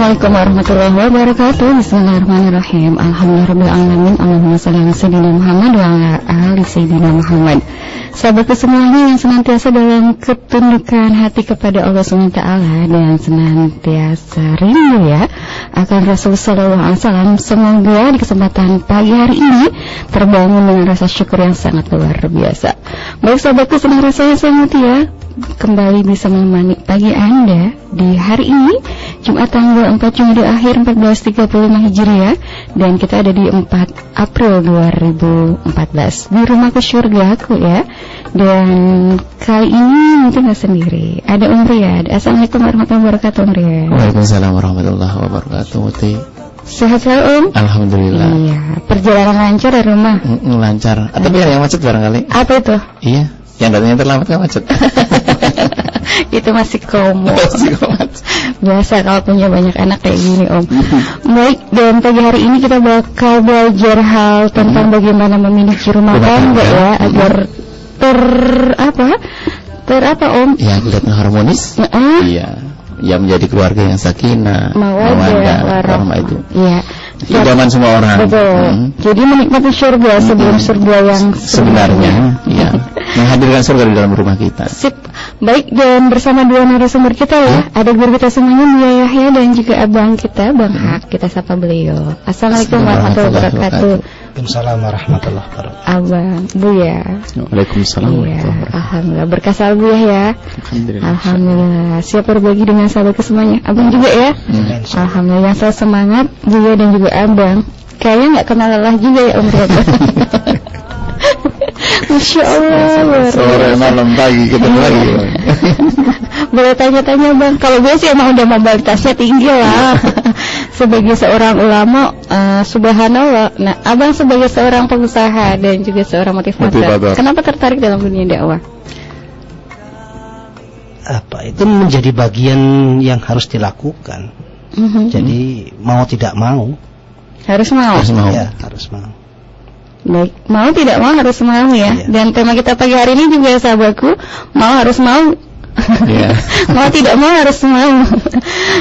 Assalamualaikum warahmatullahi wabarakatuh. Bismillahirrahmanirrahim. Alhamdulillahirrahmanirrahim. Allahumma shalli ala sayyidina Muhammad wa ala ali sayyidina Muhammad. Sahabatku semuanya yang senantiasa dalam ketundukan hati kepada Allah SWT dan senantiasa rindu ya akan Rasul sallallahu alaihi wasallam. Semoga di kesempatan pagi hari ini terbangun dengan rasa syukur yang sangat luar biasa. Baik sahabatku, senang rasanya saya Mutia kembali bisa menemani pagi Anda di hari ini Jumat tanggal 4 Jumada akhir 1435 Hijriah, dan kita ada di 4 April 2014 di rumahku syurgaku ya. Dan kali ini mungkin gak sendiri, ada Om Riyad. Assalamualaikum warahmatullahi wabarakatuh Om Riyad. Waalaikumsalam warahmatullahi wabarakatuh. Muti sehat selalu Om? Alhamdulillah. Iya, perjalanan lancar dari rumah? Lancar. Tapi ada yang macet barangkali. Apa itu? Iya, yang datangnya terlambat kan macet. Itu masih komo. Biasa kalau punya banyak anak kayak gini Om. Baik, dan pagi hari ini kita bakal belajar hal tentang bagaimana memiliki rumah tangga ya, agar ter Om? Ya, kelihatan harmonis. Iya, ya menjadi keluarga yang sakinah, mawaddah, warahmah itu. Iya. Idaman semua orang. Betul. Jadi menikmati surga sebelum surga yang sebenarnya. Iya. Menghadirkan surga di dalam rumah kita. Sip. Baik, dan bersama dua narasumber kita ya, ada guru kita semuanya Buya Yahya dan juga abang kita Bang Hak. Kita sapa beliau. Assalamualaikum warahmatullahi wabarakatuh. Waalaikumsalam warahmatullahi wabarakatuh. Abang Buya. Waalaikumsalam warahmatullahi wabarakatuh. Alhamdulillah, berkasal Buya ya. Alhamdulillah. Alhamdulillah. Siap berbagi dengan sahabat semuanya. Abang juga ya. Alhamdulillah, yang selalu semangat Buya dan juga abang. Kayaknya nggak kenal lelah juga ya Om Riyad. Masya Allah. Sore malam pagi ketemu lagi. Boleh tanya-tanya Bang, kalau gue sih emang udah mobilitasnya tinggi lah. Sebagai seorang ulama, subhanallah. Nah, Abang sebagai seorang pengusaha dan juga seorang motivator, kenapa tertarik dalam dunia dakwah? Apa itu menjadi bagian yang harus dilakukan. Jadi mau tidak mau harus mau. Ya, harus mau. Baik, mau tidak mau harus mau ya. Iya. Dan tema kita pagi hari ini juga sahabatku, mau harus mau. Iya. Mau tidak mau harus mau.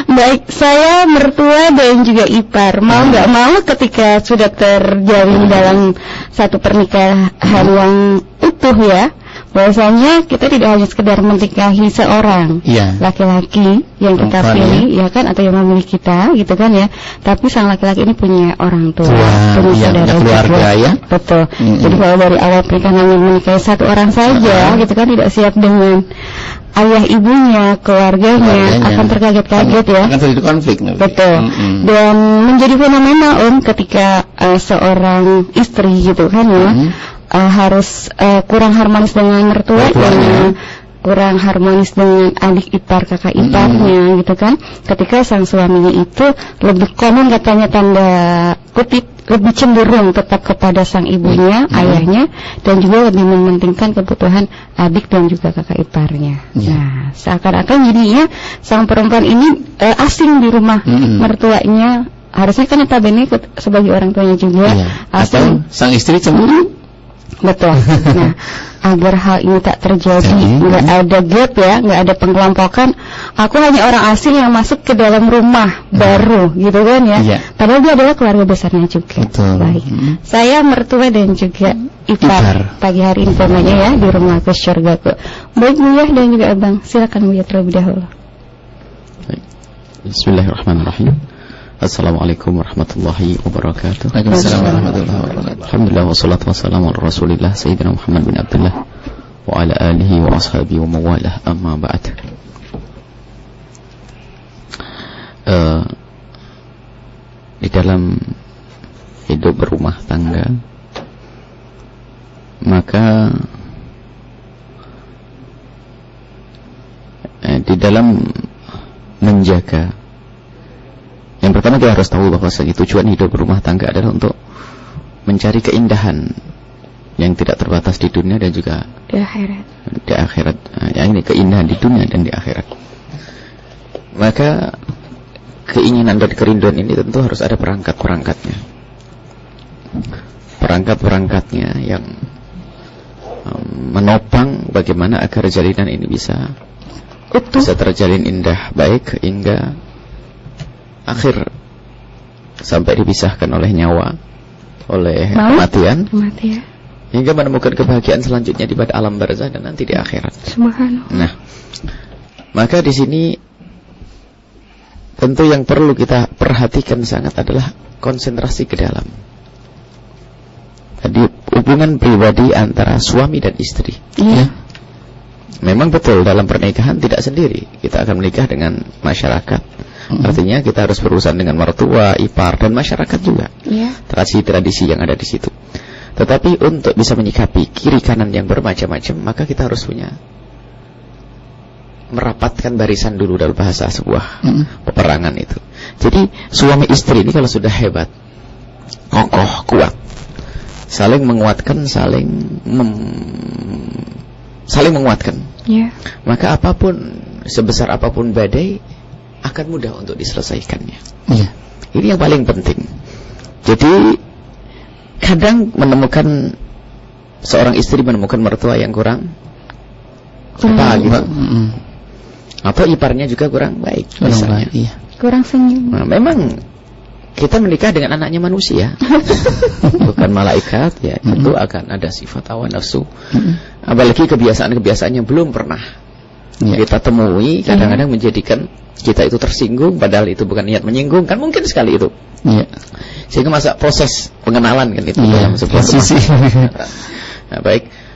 Baik, saya mertua dan juga ipar. Mau nggak mau ketika sudah terjalin dalam satu pernikahan yang utuh ya, bahwasanya kita tidak hanya sekedar menikahi seorang laki-laki yang kita pilih ya kan, atau yang memilih kita gitu kan ya, tapi sang laki-laki ini punya orang tua, punya saudara keluarga ya. Betul. Jadi kalau dari awal pernikahan hanya menikahi satu orang saja gitu kan, tidak siap dengan ayah ibunya, keluarganya akan terkaget-kaget ya. Akan terjadi konflik. Betul. Dan menjadi fenomena Om ketika seorang istri gitu kan ya, harus kurang harmonis dengan mertuanya, kurang harmonis dengan adik ipar, kakak iparnya gitu kan. Ketika sang suaminya itu lebih konon katanya tanda kutip lebih cenderung tetap kepada sang ibunya, ayahnya, dan juga lebih mementingkan kebutuhan adik dan juga kakak iparnya. Nah, seakan-akan jadinya sang perempuan ini asing di rumah mertuanya. Harusnya kan notabene sebagai orang tuanya juga atau sang istri cemburu. Betul. Nah, agar hal ini tak terjadi, nggak ada gap ya, nggak ada pengelompokan. Aku hanya orang asing yang masuk ke dalam rumah baru, gitu kan ya. Padahal dia adalah keluarga besarnya juga. Betul. Baik. Saya mertua dan juga ipar. Pagi hari ini temanya ya di rumah ke surgaku. Baik Buya dan juga Abang, silakan Buya terlebih dahulu. Bismillahirrahmanirrahim. Assalamualaikum warahmatullahi wabarakatuh. Waalaikumsalam warahmatullahi wabarakatuh. Alhamdulillah wassalatu wassalamu ala Rasulillah Sayyidina Muhammad bin Abdullah wa ala alihi wa ashabihi wa mawalah, amma ba'd. Di dalam hidup berumah tangga, maka di dalam menjaga, yang pertama kita harus tahu bahwa tujuan hidup berumah tangga adalah untuk mencari keindahan yang tidak terbatas di dunia dan juga di akhirat. Di akhirat, ya ini keindahan di dunia dan di akhirat. Maka keinginan dan kerinduan ini tentu harus ada perangkat-perangkatnya. Perangkat-perangkatnya yang menopang bagaimana agar jalinan ini bisa terjalin indah, baik, hingga akhir sampai dipisahkan oleh nyawa, oleh kematian, hingga menemukan kebahagiaan selanjutnya di pada alam barzah dan nanti di akhirat. Subhanallah. Nah, maka di sini tentu yang perlu kita perhatikan sangat adalah konsentrasi ke dalam. Jadi hubungan pribadi antara suami dan istri. Iya. Memang betul dalam pernikahan tidak sendiri. Kita akan menikah dengan masyarakat. Artinya kita harus berurusan dengan mertua, ipar dan masyarakat juga. Iya. Tradisi-tradisi yang ada di situ. Tetapi untuk bisa menyikapi kiri kanan yang bermacam-macam, maka kita harus punya merapatkan barisan dulu dalam bahasa sebuah peperangan itu. Jadi suami istri ini kalau sudah hebat, kokoh, kuat, saling menguatkan, saling menguatkan. Yeah. Maka apapun, sebesar apapun badai akan mudah untuk diselesaikannya. Yeah. Ini yang paling penting. Jadi kadang menemukan seorang istri menemukan mertua yang kurang apa gitu, atau iparnya juga kurang baik, misalnya. Iya. Kurang senyum. Nah, memang kita menikah dengan anaknya manusia, bukan malaikat, ya. Tentu akan ada sifat hawa nafsu. Apalagi kebiasaan-kebiasaannya belum pernah kita temui, kadang-kadang menjadikan kita itu tersinggung, padahal itu bukan niat menyinggung, kan mungkin sekali itu. Sehingga masa proses pengenalan kan itu dalam sebuah sisi. Nah, baik.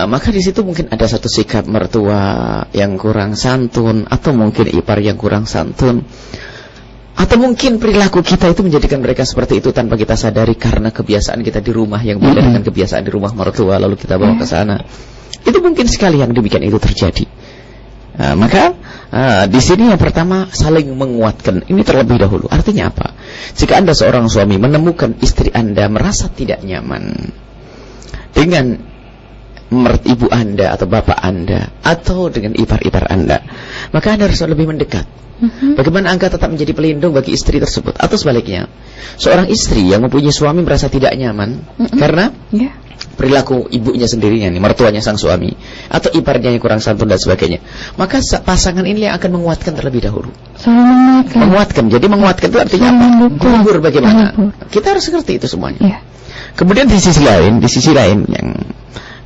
Maka di situ mungkin ada satu sikap mertua yang kurang santun, atau mungkin ipar yang kurang santun. Atau mungkin perilaku kita itu menjadikan mereka seperti itu tanpa kita sadari karena kebiasaan kita di rumah yang beda dengan kebiasaan di rumah mertua, lalu kita bawa ke sana. Itu mungkin sekali yang demikian itu terjadi. Maka di sini yang pertama saling menguatkan. Ini terlebih dahulu. Artinya apa? Jika Anda seorang suami menemukan istri Anda merasa tidak nyaman dengan ibu Anda atau bapak Anda atau dengan ipar-ipar Anda, maka Anda harus lebih mendekat. Bagaimana Anda tetap menjadi pelindung bagi istri tersebut? Atau sebaliknya, seorang istri yang mempunyai suami merasa tidak nyaman karena perilaku ibunya sendirinya, mertuanya sang suami, atau iparnya yang kurang santun dan sebagainya, maka pasangan ini yang akan menguatkan terlebih dahulu. Menguatkan. Jadi menguatkan itu artinya apa? Menghibur bagaimana? Kita harus ngerti itu semuanya. Kemudian di sisi lain yang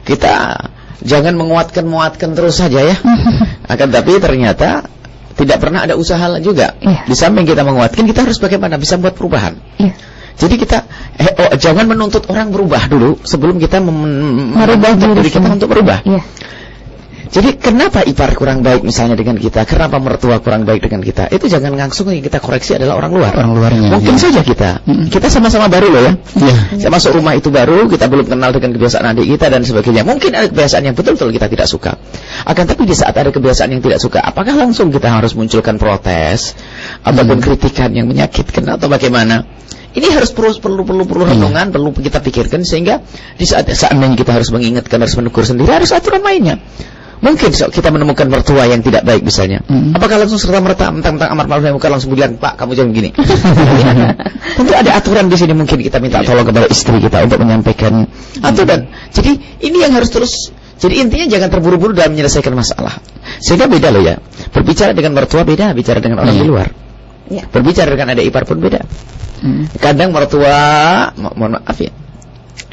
kita jangan menguatkan terus saja ya. Akan tapi ternyata tidak pernah ada usaha juga. Di samping kita menguatkan, kita harus bagaimana bisa membuat perubahan. Jadi kita jangan menuntut orang berubah dulu sebelum kita merubah diri kita untuk berubah. Jadi kenapa ipar kurang baik misalnya dengan kita, kenapa mertua kurang baik dengan kita, itu jangan langsung yang kita koreksi adalah orang luar. Orang luarnya. Mungkin saja kita sama-sama baru loh ya. Saya masuk rumah itu baru, kita belum kenal dengan kebiasaan adik kita dan sebagainya. Mungkin ada kebiasaan yang betul-betul kita tidak suka. Akan tapi di saat ada kebiasaan yang tidak suka, apakah langsung kita harus munculkan protes ataupun kritikan yang menyakitkan atau bagaimana? Ini harus perlu renungan, perlu kita pikirkan sehingga di saat-saatnya kita harus mengingatkan, harus menegur sendiri, harus aturan mainnya. Mungkin kita menemukan mertua yang tidak baik misalnya. Apakah langsung serta-merta mentang-mentang amar ma'ruf nahi munkar langsung bilang, "Pak, kamu jangan gini." Tentu ada aturan di sini, mungkin kita minta tolong kepada istri kita untuk menyampaikan aturan. Jadi ini yang harus terus. Jadi intinya jangan terburu-buru dalam menyelesaikan masalah. Sehingga beda loh ya. Berbicara dengan mertua beda, bicara dengan orang di luar. Berbicara dengan adik ipar pun beda. Kadang mertua, mohon maaf ya.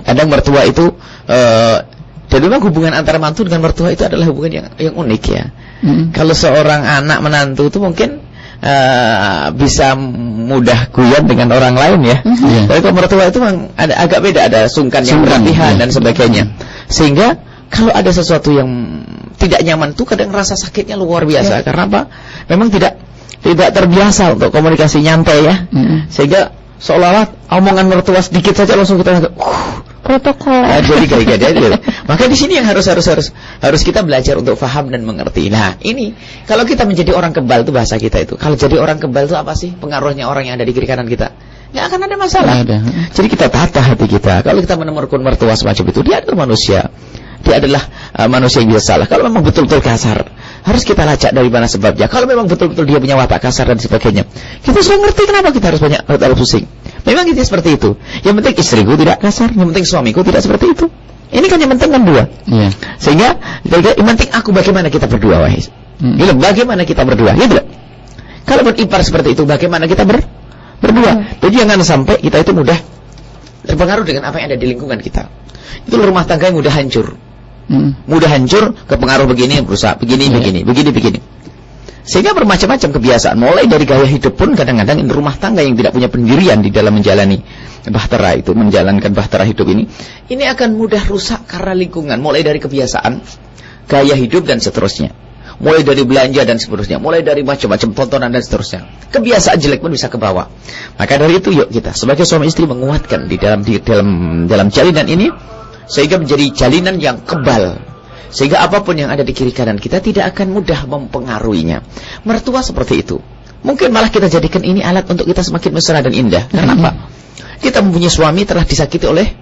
Kadang mertua itu dan memang hubungan antara mantu dengan mertua itu adalah hubungan yang unik ya. Kalau seorang anak menantu itu mungkin bisa mudah guyon dengan orang lain ya. Tapi kalau mertua itu memang agak beda, ada sungkan yang berlebihan dan sebagainya. Sehingga kalau ada sesuatu yang tidak nyaman itu kadang rasa sakitnya luar biasa. Karena apa? Memang tidak terbiasa untuk komunikasi nyantai ya. Sehingga seolah-olah omongan mertua sedikit saja langsung kita protokol. Jadi maka di sini yang harus kita belajar untuk paham dan mengerti. Nah, ini kalau kita menjadi orang kebal itu bahasa kita itu. Kalau jadi orang kebal itu apa sih pengaruhnya orang yang ada di kiri kanan kita? Nggak akan ada masalah. Jadi kita tata hati kita. Kalau kita menemukan mertua semacam itu, dia adalah manusia. Dia adalah manusia yang bisa salah. Kalau memang betul-betul kasar, harus kita lacak dari mana sebabnya. Kalau memang betul-betul dia punya watak kasar dan sebagainya, kita sudah ngerti kenapa kita harus banyak pusing. Memang itu seperti itu. Yang penting istriku tidak kasar, yang penting suamiku tidak seperti itu. Ini kan yang penting kan dua. Sehingga yang penting aku bagaimana kita berdua, wahai. Bagaimana kita berdua, gitu. Kalaupun ipar seperti itu, bagaimana kita berdua? Jadi jangan sampai kita itu mudah terpengaruh dengan apa yang ada di lingkungan kita. Itu rumah tangga yang mudah hancur. Mudah hancur, kepengaruh begini, berusaha begini. Sehingga bermacam-macam kebiasaan, mulai dari gaya hidup pun kadang-kadang rumah tangga yang tidak punya pendirian di dalam menjalani bahtera itu, menjalankan bahtera hidup ini akan mudah rusak karena lingkungan, mulai dari kebiasaan, gaya hidup dan seterusnya, mulai dari belanja dan seterusnya, mulai dari macam-macam tontonan dan seterusnya. Kebiasaan jelek pun bisa ke bawah. Maka dari itu yuk kita sebagai suami istri menguatkan di dalam jalinan ini sehingga menjadi jalinan yang kebal. Sehingga apapun yang ada di kiri kanan kita tidak akan mudah mempengaruhinya. Mertua seperti itu. Mungkin malah kita jadikan ini alat untuk kita semakin mesra dan indah. Kenapa? Kita mempunyai suami telah disakiti oleh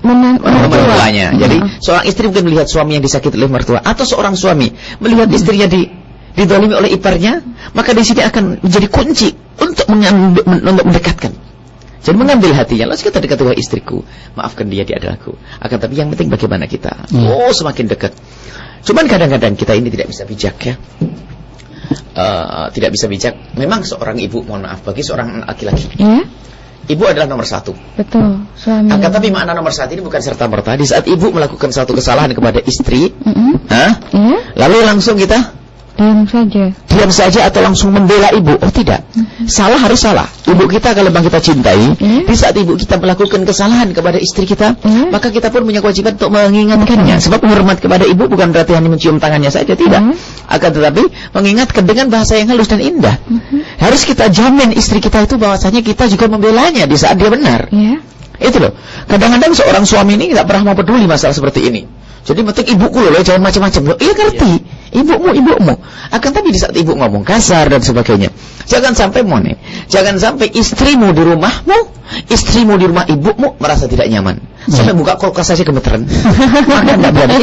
mertuanya. Jadi seorang istri mungkin melihat suami yang disakiti oleh mertua, atau seorang suami melihat istrinya didolimi oleh iparnya, maka di sini akan menjadi kunci untuk mendekatkan. Jadi mengambil hatinya, lalu kita dekat dengan istriku, maafkan dia adalah aku. Akan tapi yang penting bagaimana kita. Semakin dekat. Cuman kadang-kadang kita ini tidak bisa bijak ya. Tidak bisa bijak. Memang seorang ibu, mohon maaf, bagi seorang laki-laki, ibu adalah nomor satu. Betul. Suami. Akan tapi makna nomor satu ini bukan serta merta. Di saat ibu melakukan satu kesalahan kepada istri, lalu langsung kita diam saja atau langsung membela ibu. Oh tidak, salah harus salah. Ibu kita kalau memang kita cintai, di saat ibu kita melakukan kesalahan kepada istri kita, maka kita pun punya kewajiban untuk mengingatkannya. Sebab menghormat kepada ibu bukan berarti hanya mencium tangannya saja, tidak. Akan tetapi mengingatkan dengan bahasa yang halus dan indah. Harus kita jamin istri kita itu bahwasanya kita juga membelanya di saat dia benar. Itu loh. Kadang-kadang seorang suami ini tidak pernah mau peduli masalah seperti ini. Jadi penting ibuku loh, jangan macam-macam loh. Iya ngerti, ibumu. Akan tapi di saat ibu ngomong kasar dan sebagainya, jangan sampai jangan sampai istrimu di rumahmu, istrimu di rumah ibumu merasa tidak nyaman. Sampai buka kulkas saja gemeteran. Maka tidak berani.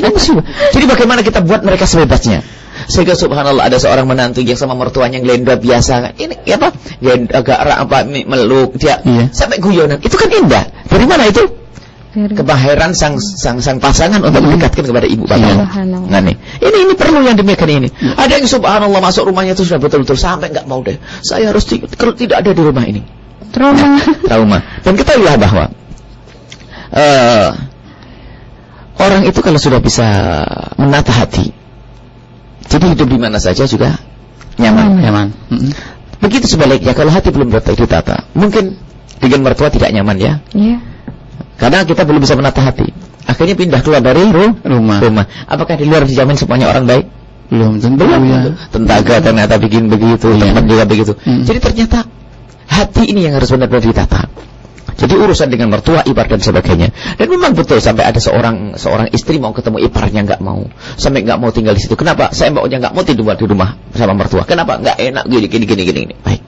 Jadi bagaimana kita buat mereka sebebasnya? Sehingga subhanallah ada seorang menantu yang sama mertuanya gelenda biasa. Ini apa? Agak meluk dia sampai guyonan. Itu kan indah. Dari mana itu? Kemahiran sang pasangan untuk mendekatkan kepada ibu bapak. Nah nih, ini perlu yang demikian ini. Ada yang subhanallah masuk rumahnya itu sudah betul-betul sampai nggak mau deh. Saya harus kalau tidak ada di rumah ini. Trauma. Dan kita lihat bahwa orang itu kalau sudah bisa menata hati, jadi hidup di mana saja juga nyaman. Begitu sebaliknya kalau hati belum ditata, mungkin dengan mertua tidak nyaman ya. Karena kita belum bisa menata hati. Akhirnya pindah keluar dari rumah. Apakah di luar dijamin semuanya orang baik? Belum tentu ya. Tentaga ternyata bikin begitu, teman juga begitu. Jadi ternyata hati ini yang harus benar-benar ditata. Jadi urusan dengan mertua, ipar dan sebagainya. Dan memang betul sampai ada seorang istri mau ketemu iparnya nggak mau, sampai nggak mau tinggal di situ. Kenapa? Saya maunya nggak mau tidur di rumah sama mertua. Kenapa? Nggak enak gini. Baik.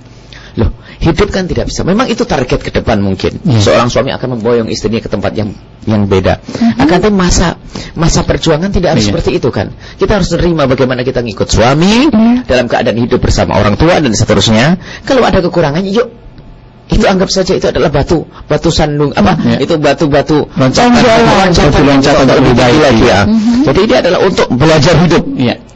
Loh, hidup kan tidak bisa. Memang itu target ke depan mungkin. Seorang suami akan memboyong istrinya ke tempat yang beda. Akan tapi masa perjuangan tidak harus seperti itu kan. Kita harus menerima bagaimana kita ngikut suami dalam keadaan hidup bersama orang tua dan seterusnya. Kalau ada kekurangan, yuk itu anggap saja itu adalah batu sandung itu batu loncatan lebih baik lagi ya. Jadi ini adalah untuk belajar hidup.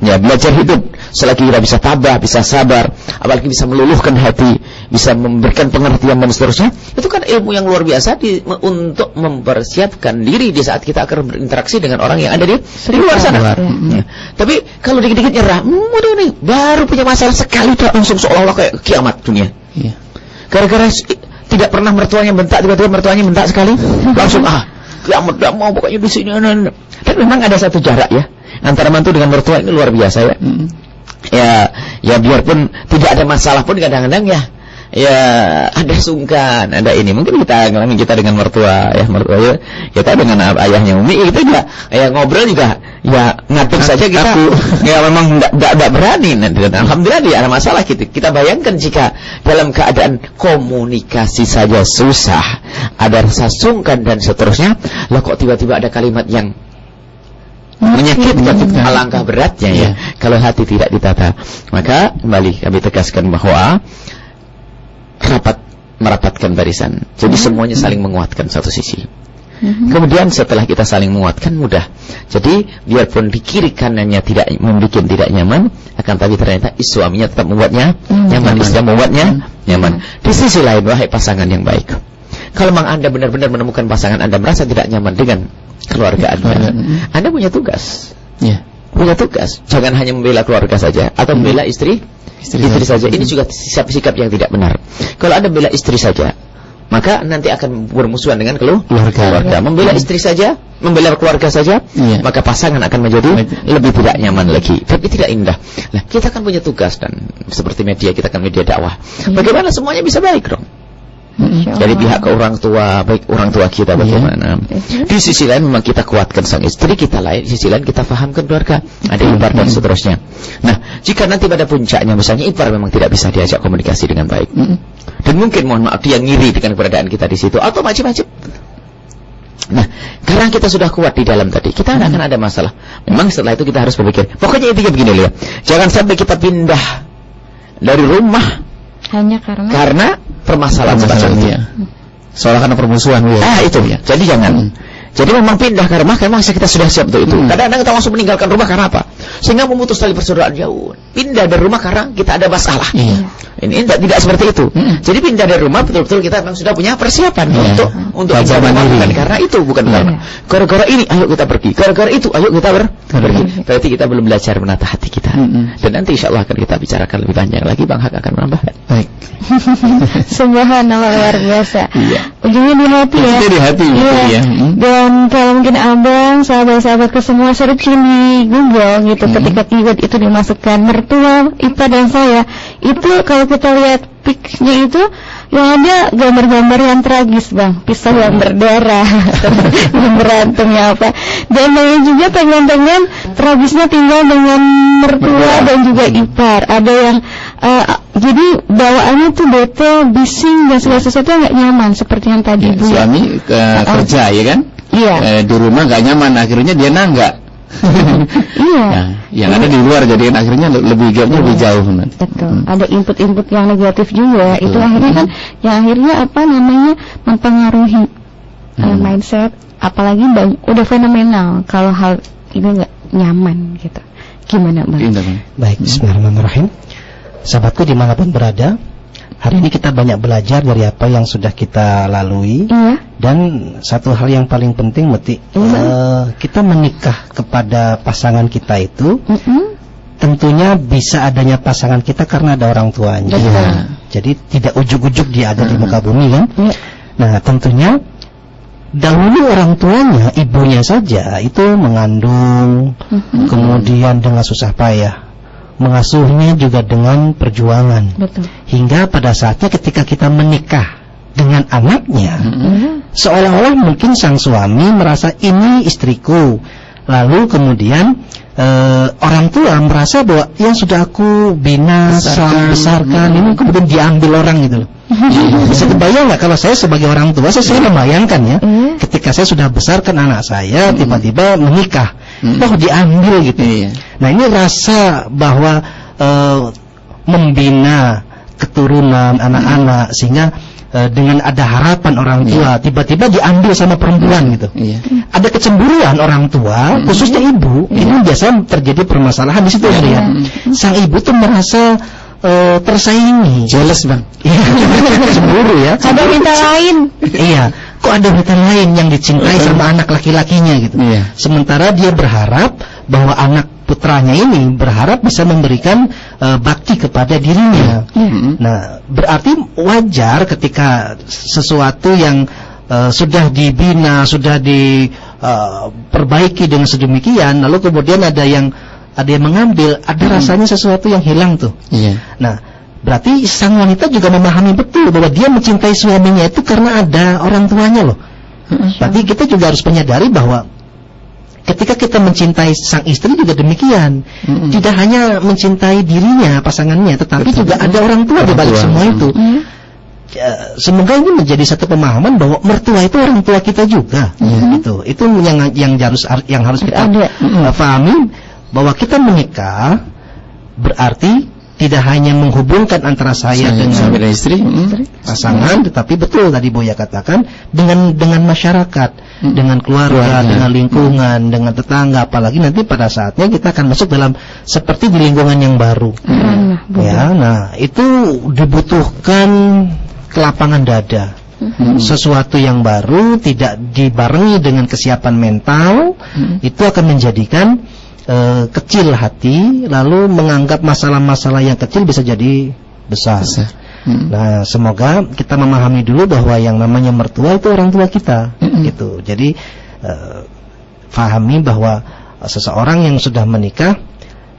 Belajar hidup. Selagi kita bisa tabah, bisa sabar, apalagi bisa meluluhkan hati, bisa memberikan pengertian dan seterusnya, itu kan ilmu yang luar biasa untuk mempersiapkan diri di saat kita akan berinteraksi dengan orang yang ada di luar sana. Tapi kalau dikit-dikit nyerah, udah nih baru punya masalah sekali langsung seolah-olah kayak kiamat dunia. Gara-gara tidak pernah mertuanya bentak, tiba-tiba mertuanya bentak sekali, langsung kiamat gak mau pokoknya di sini. Dan memang ada satu jarak ya antara mantu dengan mertua, ini luar biasa ya. Ya biarpun tidak ada masalah pun kadang-kadang ya ada sungkan, ada ini. Mungkin kita dengan mertua kita dengan ayahnya Umi itu juga ngobrol juga ngatur saja kita. Memang enggak berani. Dan alhamdulillah tidak ada masalah gitu. Kita bayangkan jika dalam keadaan komunikasi saja susah, ada rasa sungkan dan seterusnya, lah kok tiba-tiba ada kalimat yang menyakitkan, alangkah beratnya ya kalau hati tidak ditata. Maka kembali kami tegaskan bahwa merapatkan barisan. Jadi semuanya saling menguatkan satu sisi. Kemudian setelah kita saling menguatkan, mudah. Jadi biarpun di kiri kanannya tidak membuat tidak nyaman, akan tapi ternyata suaminya tetap membuatnya nyaman, istrinya membuatnya nyaman. Di sisi lain, wahai pasangan yang baik, kalau memang Anda benar-benar menemukan pasangan Anda merasa tidak nyaman dengan keluarga Anda punya tugas. Punya tugas. Jangan hanya membela keluarga saja atau membela istri saja. Ini juga sikap yang tidak benar. Kalau Anda membela istri saja, maka nanti akan bermusuhan dengan keluarga. Membela istri saja, membela keluarga saja, maka pasangan akan menjadi lebih tidak nyaman lagi. Tapi tidak indah. Nah, kita kan punya tugas, dan seperti media, kita kan media dakwah. Bagaimana semuanya bisa baik dong? Dari pihak ke orang tua, baik orang tua kita bagaimana. Di sisi lain memang kita kuatkan sang istri, kita lain di sisi lain kita fahamkan keluarga, ada ipar dan seterusnya. Nah, jika nanti pada puncaknya misalnya ipar memang tidak bisa diajak komunikasi dengan baik, dan mungkin mohon maaf dia ngiri dengan keberadaan kita di situ atau macam-macam. Nah, karena kita sudah kuat di dalam tadi, kita tidak akan ada masalah. Memang setelah itu kita harus berpikir. Pokoknya intinya begini loh ya. Jangan sampai kita pindah dari rumah hanya karena permasalahan semacam itu. Soalnya karena permusuhan. Itu ya. Jadi jangan. Jadi memang pindah ke rumah karena kita sudah siap untuk itu. Kadang-kadang kita langsung meninggalkan rumah karena apa? Sehingga memutus tali persaudaraan jauh. Pindah dari rumah karena kita ada masalah. Ini tidak seperti itu. Jadi pindah dari rumah betul-betul kita memang sudah punya persiapan untuk bisa bukan karena itu, bukan karena gara-gara ini ayo kita pergi, gara-gara itu ayo kita pergi. Berarti kita belum belajar menata hati kita. Dan nanti insyaallah akan kita bicarakan lebih panjang lagi. Bang Hak akan menambahkan. Baik. Subhanallah, luar biasa. Ujungnya di hati ya. Di hati ya. Dan kalau mungkin abang, sahabat-sahabatku semua searching di Google gitu, ketika keyword itu dimasukkan mertua, ipar dan saya, itu kalau kita lihat pic-nya itu yang ada gambar-gambar yang tragis bang, pisau yang berdarah, yang berantemnya apa, dan banyak juga pengen-pengen tragisnya tinggal dengan mertua dan juga ipar. Ada yang jadi bawaannya tuh bete, bising dan segala sesuatu nggak nyaman seperti yang tadi Bu. Suami kerja ya kan? Di rumah nggak nyaman, akhirnya dia nanggak. Nah, yang ada di luar jadi akhirnya lebih jauh. Betul. Ada input-input yang negatif juga. Itu akhirnya kan, yang akhirnya mempengaruhi mindset. Apalagi bang, udah fenomenal kalau hal ini nggak nyaman gitu. Gimana bang? Baik, bismillahirrahmanirrahim. Sahabatku dimanapun berada, hari ini kita banyak belajar dari apa yang sudah kita lalui. Dan satu hal yang paling penting, kita menikah kepada pasangan kita itu tentunya bisa adanya pasangan kita karena ada orang tuanya. Jadi tidak ujuk-ujuk dia ada di muka bumi kan. Nah, tentunya dahulu orang tuanya, ibunya saja itu mengandung, kemudian dengan susah payah, mengasuhnya juga dengan perjuangan. Hingga pada saatnya ketika kita menikah dengan anaknya, seolah-olah mungkin sang suami merasa ini istriku, lalu kemudian orang tua merasa bahwa yang sudah aku bina, besarkan ini kemudian diambil orang gitu loh. Bisa kebayang nggak kalau saya sebagai orang tua, saya membayangkan ya, ketika saya sudah besarkan anak saya, tiba-tiba menikah, diambil gitu. Nah, ini rasa bahwa membina keturunan anak-anak, sehingga dengan ada harapan orang tua, tiba-tiba diambil sama perempuan gitu. Ada kecemburuan orang tua, khususnya ibu. Ini biasa terjadi permasalahan di situ ya. Sang ibu tuh merasa tersaingi, jealous bang. Cemburu ya. Ada wanita lain. Kok ada wanita lain yang dicintai sama anak laki-lakinya gitu. Sementara dia berharap bahwa anak putranya ini berharap bisa memberikan bakti kepada dirinya. Nah, berarti wajar ketika sesuatu yang sudah dibina, sudah diperbaiki dengan sedemikian, lalu kemudian ada yang mengambil, ada rasanya sesuatu yang hilang tuh. Nah, berarti sang wanita juga memahami betul bahwa dia mencintai suaminya itu karena ada orang tuanya loh. Berarti kita juga harus menyadari bahwa ketika kita mencintai sang istri juga demikian. Tidak hanya mencintai dirinya, pasangannya, tetapi juga ada orang tua di balik semua itu. Semoga ini menjadi satu pemahaman bahwa mertua itu orang tua kita juga. Itu yang harus kita pahami, bahwa kita menikah berarti tidak hanya menghubungkan antara saya dengan suami dan istri, pasangan, tetapi betul tadi Buya katakan dengan masyarakat, dengan keluarga, dengan lingkungan, dengan tetangga, apalagi nanti pada saatnya kita akan masuk dalam seperti di lingkungan yang baru. Ya, nah itu dibutuhkan kelapangan dada. Sesuatu yang baru tidak dibarengi dengan kesiapan mental, itu akan menjadikan kecil hati, lalu menganggap masalah-masalah yang kecil bisa jadi besar. Nah, semoga kita memahami dulu bahwa yang namanya mertua itu orang tua kita, gitu. Jadi fahami bahwa seseorang yang sudah menikah,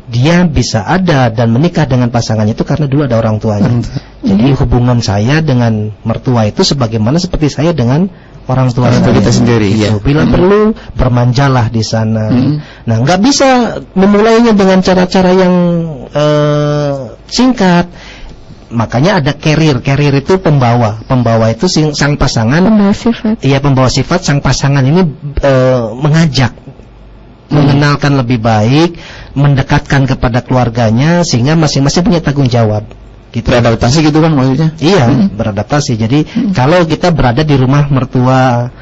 dia bisa ada dan menikah dengan pasangannya itu karena dulu ada orang tuanya. Jadi hubungan saya dengan mertua itu sebagaimana seperti saya dengan orang tua kita sendiri. Gitu. Bila perlu bermanjalah di sana. Nah, nggak bisa memulainya dengan cara-cara yang singkat. Makanya ada carrier itu pembawa itu sang pasangan. Pembawa sifat. Iya, pembawa sifat. Sang pasangan ini mengajak, mengenalkan lebih baik, mendekatkan kepada keluarganya sehingga masing-masing punya tanggung jawab. Gitu. Beradaptasi gitu kan maksudnya? Iya, beradaptasi. Jadi kalau kita berada di rumah mertua,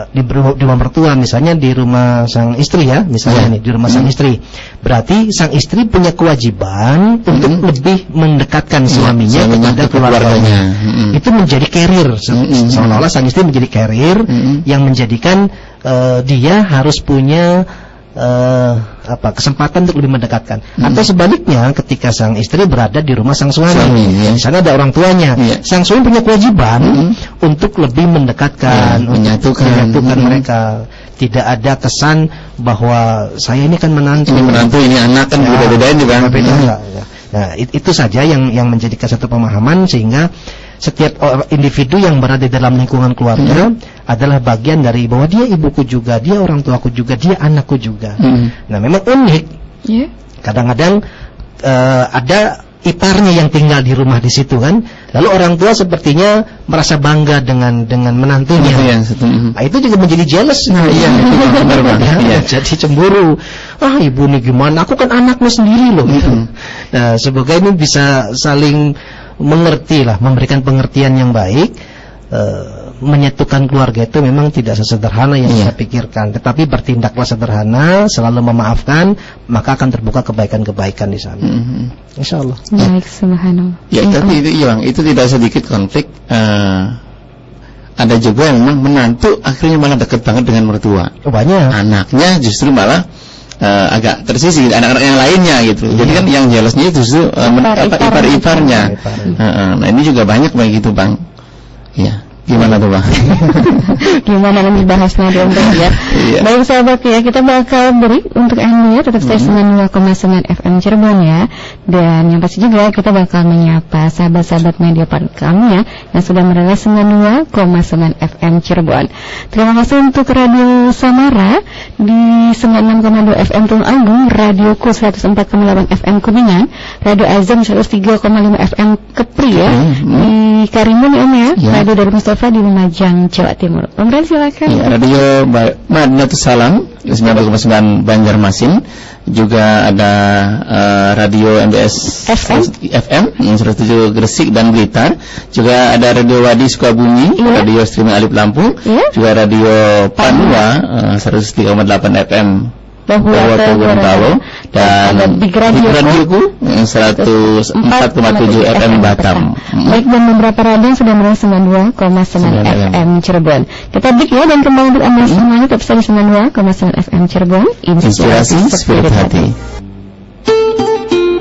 di rumah mertua, misalnya di rumah sang istri ya, misalnya nih di rumah sang istri, berarti sang istri punya kewajiban untuk lebih mendekatkan suaminya kepada keluarganya. Itu menjadi carrier, seolah-olah sang istri menjadi carrier yang menjadikan dia harus punya kesempatan untuk lebih mendekatkan. Atau sebaliknya, ketika sang istri berada di rumah sang suami, misalnya ada orang tuanya, sang suami punya kewajiban untuk lebih mendekatkan, menyatukan mereka. Tidak ada kesan bahwa saya ini kan menantu, ini anak kan beda-bedain juga. Nah, itu saja yang menjadikan satu pemahaman sehingga setiap individu yang berada dalam lingkungan keluarga adalah bagian dari bahwa dia ibuku juga, dia orang tuaku juga, dia anakku juga. Nah, memang unik. Kadang-kadang ada iparnya yang tinggal di rumah di situ kan. Lalu orang tua sepertinya merasa bangga dengan menantunya. Nah, itu juga menjadi jealous. Jadi cemburu. Ah, ibu ini gimana? Aku kan anakmu sendiri loh. Nah, semoga ini bisa saling mengerti lah, memberikan pengertian yang baik. Menyatukan keluarga itu memang tidak sesederhana yang kita pikirkan, tetapi bertindaklah sederhana, selalu memaafkan, maka akan terbuka kebaikan-kebaikan di sana. Insyaallah. Baik, subhanallah. Ya, tapi itu tidak sedikit konflik. Ada juga yang memang menantu akhirnya malah dekat banget dengan mertua. Banyak. Anaknya justru malah agak tersisih, anak-anak yang lainnya gitu. Jadi kan yang jelasnya justru ipar-iparnya. Nah, ini juga banyak begitu, Bang. Ya. Gimana tuh, Bang? Gimana nanti bahasnya ya. Baik sahabat ya, kita bakal beri untuk Anda tetap stay 92,9 FM Cirebon ya. Dan yang pasti juga kita bakal menyapa sahabat-sahabat media partner kami ya yang sudah merelai 92,9 FM Cirebon. Terima kasih untuk Radio Samara di 96,2 FM Tulung Agung, Radioku 104,8 FM Kuningan, Radio Azam 103,5 FM Kepri ya. Di Karimun ya, Radio dari Mustafa di Lumajang, Jawa Timur. Pemirsa silakan. Ya, Radio Madinatus Salam 92,9 Banjarmasin. Juga ada Radio MBS FM 107 Gresik dan Blitar. Juga ada Radio Wadi Sukabumi, Radio Streaming Alif Lampung, juga Radio Panua 103,8 FM Gorontalo, dan Big Radioku 104,7 FM Batam. Baik, dan beberapa radio sudah mulai 92,9 FM Cirebon. Kita break ya, dan kembali untuk Anda semuanya tetap di 92,9 FM Cirebon. Inspirasi Spirit Hati.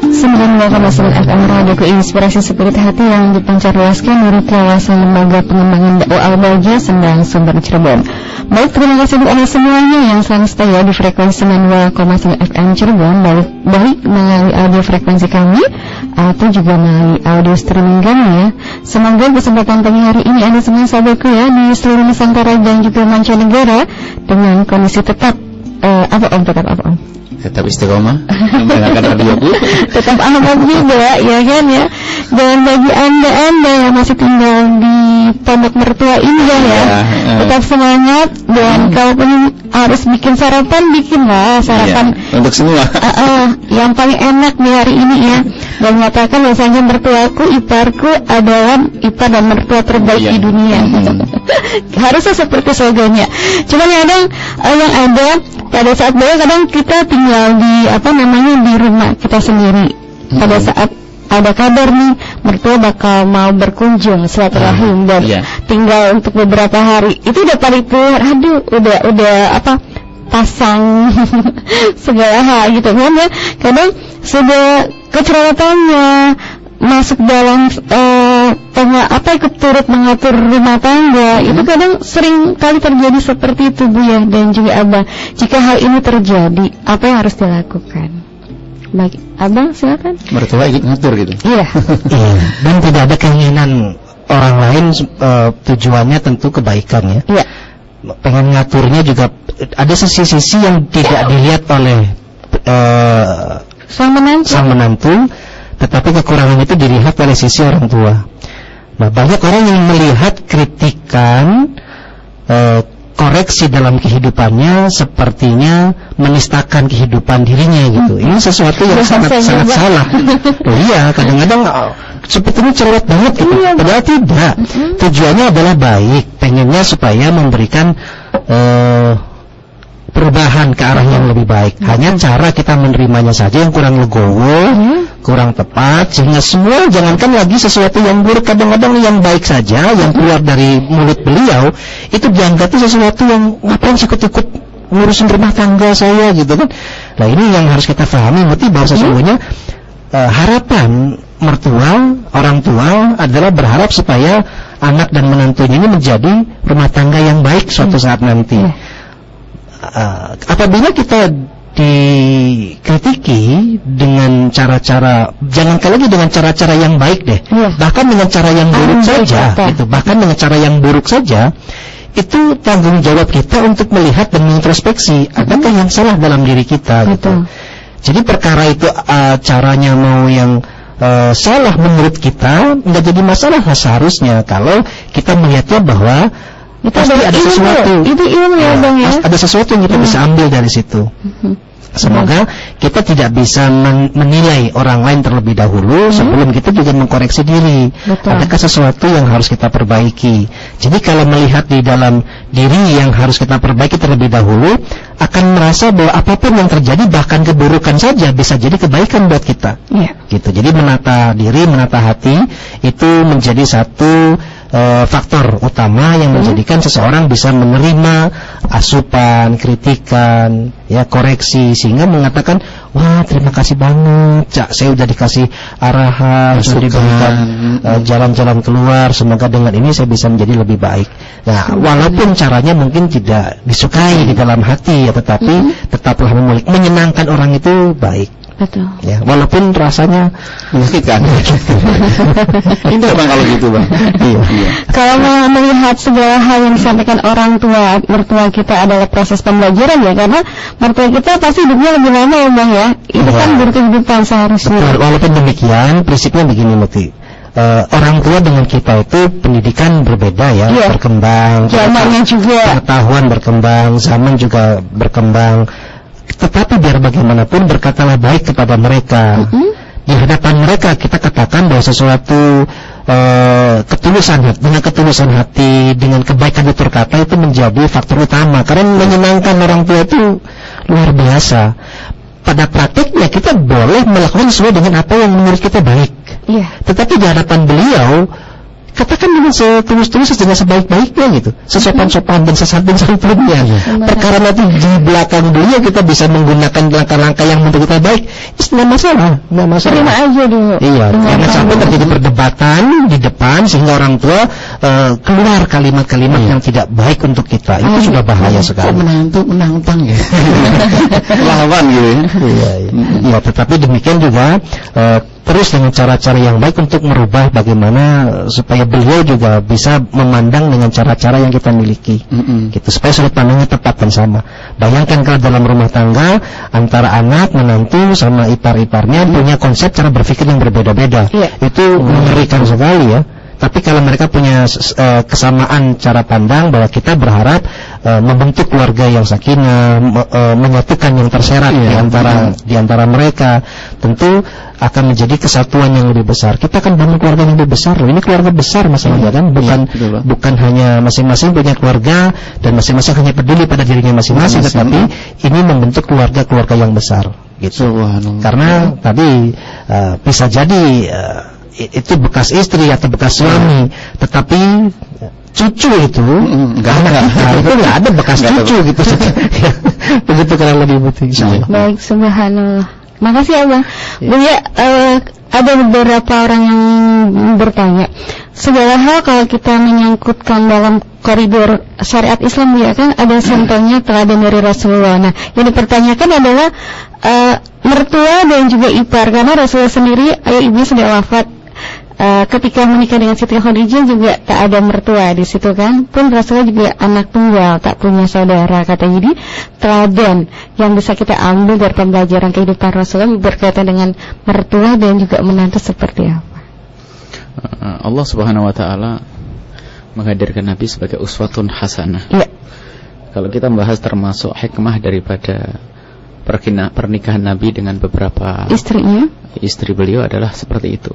92,9 FM Radioku Inspirasi Spirit Hati yang dipancarluaskan dari kawasan Lembaga Pengembangan Dakwah Al-Baja Sendang, Sumber, Cirebon. Baik, terima kasih untuk Anda semuanya yang selalu stay ya di frekuensi 92,9 FM Cirebon, baik melalui audio frekuensi kami atau juga melalui audio streaming kami ya. Semoga kesempatan pagi hari ini Anda semua sahabatku ya di seluruh Nusantara dan juga mancanegara dengan kondisi tetap tetap istiqomah mendengarkan radioku, tetap aman juga ya kan ya. Dan bagi anda yang masih tinggal di pondok mertua indah ya, tetap semangat. Dan kalaupun harus bikin sarapan, bikinlah sarapan untuk semua. Yang paling enak di hari ini ya. Dan menyatakan bahwasanya mertuaku, iparku adalah ipar dan mertua terbaik di dunia. Harusnya seperti slogannya. Cuman kadang yang ada pada saat kadang kita tinggal di di rumah kita sendiri. Pada saat ada kabar nih mertua bakal mau berkunjung silaturahim dan tinggal untuk beberapa hari, itu udah paripur, udah pasang segala hal gitu kan ya. Kadang sudah kecerobotannya masuk dalam ikut turut mengatur rumah tangga, itu kadang sering kali terjadi seperti itu Bu ya, dan juga Abang. Jika hal ini terjadi, apa yang harus dilakukan? Baik, Abang silakan. Mertua ikut ngatur gitu. Iya. Dan tidak ada keinginan orang lain, tujuannya tentu kebaikan ya. Iya. Pengen ngaturnya juga ada sisi-sisi yang tidak dilihat oleh sang menantu, tetapi kekurangan itu dilihat oleh sisi orang tua. Nah, banyak orang yang melihat kritikan, koreksi dalam kehidupannya sepertinya menistakan kehidupan dirinya gitu. Ini sesuatu yang sangat salah. Iya, kadang-kadang sepertinya cerewet banget gitu. Padahal tidak. Tujuannya adalah baik, pengennya supaya memberikan perubahan ke arah yang lebih baik. Hanya cara kita menerimanya saja yang kurang legowo, kurang tepat, sehingga semua, jangankan lagi sesuatu yang buruk, kadang-kadang yang baik saja yang keluar dari mulut beliau itu dianggapnya sesuatu yang ngapain ikut-ikut ngurusin rumah tangga saya gitu kan. Nah, ini yang harus kita pahami, bahwa sesungguhnya harapan mertua, orang tua adalah berharap supaya anak dan menantunya ini menjadi rumah tangga yang baik suatu saat nanti. Apabila kita dikritiki dengan cara-cara, jangankan lagi dengan cara-cara yang baik deh, bahkan dengan cara yang buruk saja, gitu. Bahkan dengan cara yang buruk saja, itu tanggung jawab kita untuk melihat dan mengintrospeksi, adakah yang salah dalam diri kita, gitu. Jadi perkara itu caranya mau yang salah menurut kita nggak jadi masalah seharusnya kalau kita melihatnya bahwa pasti ada sesuatu. Itu ilmu ya Bang ya. Ada sesuatu yang kita bisa ambil dari situ. Semoga kita tidak bisa menilai orang lain terlebih dahulu sebelum kita juga mengkoreksi diri. Adakah sesuatu yang harus kita perbaiki? Jadi kalau melihat di dalam diri yang harus kita perbaiki terlebih dahulu, akan merasa bahwa apapun yang terjadi, bahkan keburukan saja bisa jadi kebaikan buat kita. Gitu. Jadi menata diri, menata hati itu menjadi satu faktor utama yang menjadikan seseorang bisa menerima asupan, kritikan, ya, koreksi, sehingga mengatakan, wah terima kasih banget Cak, saya udah dikasih arahan, sudah diberikan jalan-jalan keluar, semoga dengan ini saya bisa menjadi lebih baik. Nah, walaupun caranya mungkin tidak disukai di dalam hati ya, tetapi tetaplah menyenangkan orang itu baik. Betul. Ya, walaupun rasanya menyakitkan. Indah Bang kalau gitu Bang. Iya. Kalau melihat segala hal yang disampaikan orang tua, mertua kita adalah proses pembelajaran ya, karena mertua kita pasti hidupnya lebih lama ya Bang ya. Itu kan berkehidupan seharusnya. Betul. Walaupun demikian, prinsipnya begini Muti. Orang tua dengan kita itu pendidikan berbeda ya, berkembang. Zamannya juga. Pengetahuan berkembang, zaman juga berkembang. Tetapi biar bagaimanapun berkatalah baik kepada mereka. Di hadapan mereka kita katakan bahwa sesuatu ketulusan hati, dengan ketulusan hati, dengan kebaikan tutur kata itu menjadi faktor utama, karena menyenangkan orang tua itu luar biasa. Pada praktiknya kita boleh melakukan sesuai dengan apa yang menurut kita baik. Tetapi di hadapan beliau katakan dengan setulus-tulus, dengan sebaik-baiknya gitu, sesopan-sopan dan sesantun-santunnya. Perkara nanti di belakang beliau kita bisa menggunakan langkah-langkah yang menurut kita baik, itu nggak masalah. Terima aja dulu. Iya, karena sampai terjadi perdebatan di depan sehingga orang tua keluar kalimat-kalimat yang tidak baik untuk kita, itu sudah bahaya sekali. Menantu menantang ya. Lawan gitu ya. Iya, tetapi demikian juga terus dengan cara-cara yang baik untuk merubah bagaimana supaya beliau juga bisa memandang dengan cara-cara yang kita miliki, gitu, supaya sudut pandangnya tepat dan sama. Bayangkan kalau dalam rumah tangga antara anak, menantu sama ipar-iparnya punya konsep cara berpikir yang berbeda-beda, itu mengerikan sekali ya. Tapi kalau mereka punya kesamaan cara pandang bahwa kita berharap membentuk keluarga yang sakinah, menyatukan yang terserat di antara mereka, tentu akan menjadi kesatuan yang lebih besar. Kita akan bangun keluarga yang lebih besar. Ini keluarga besar masalahnya kan, bukan hanya masing-masing punya keluarga dan masing-masing hanya peduli pada dirinya masing-masing, tetapi ini membentuk keluarga yang besar. Gitu. Karena tadi bisa jadi itu bekas istri atau bekas suami, tetapi cucu itu enggak ada bekas cucu gitu. Begitu kurang lebih betul. Baik, subhanallah. Makasih Abang. Buya, ada beberapa orang yang bertanya, segala hal kalau kita menyangkutkan dalam koridor syariat Islam, ya kan ada contohnya teladan dari Rasulullah. Nah, yang dipertanyakan adalah mertua dan juga ipar, karena Rasulullah sendiri ayah ibunya sudah wafat. Ketika menikah dengan Siti Khadijah juga tak ada mertua di situ kan, pun Rasulullah juga anak tunggal, tak punya saudara, katanya. Jadi teladan yang bisa kita ambil dari pembelajaran kehidupan Rasulullah berkaitan dengan mertua dan juga menantu seperti apa? Allah Subhanahu wa taala menghadirkan Nabi sebagai uswatun hasanah. Kalau kita membahas termasuk hikmah daripada pernikahan Nabi dengan beberapa istri beliau adalah seperti itu.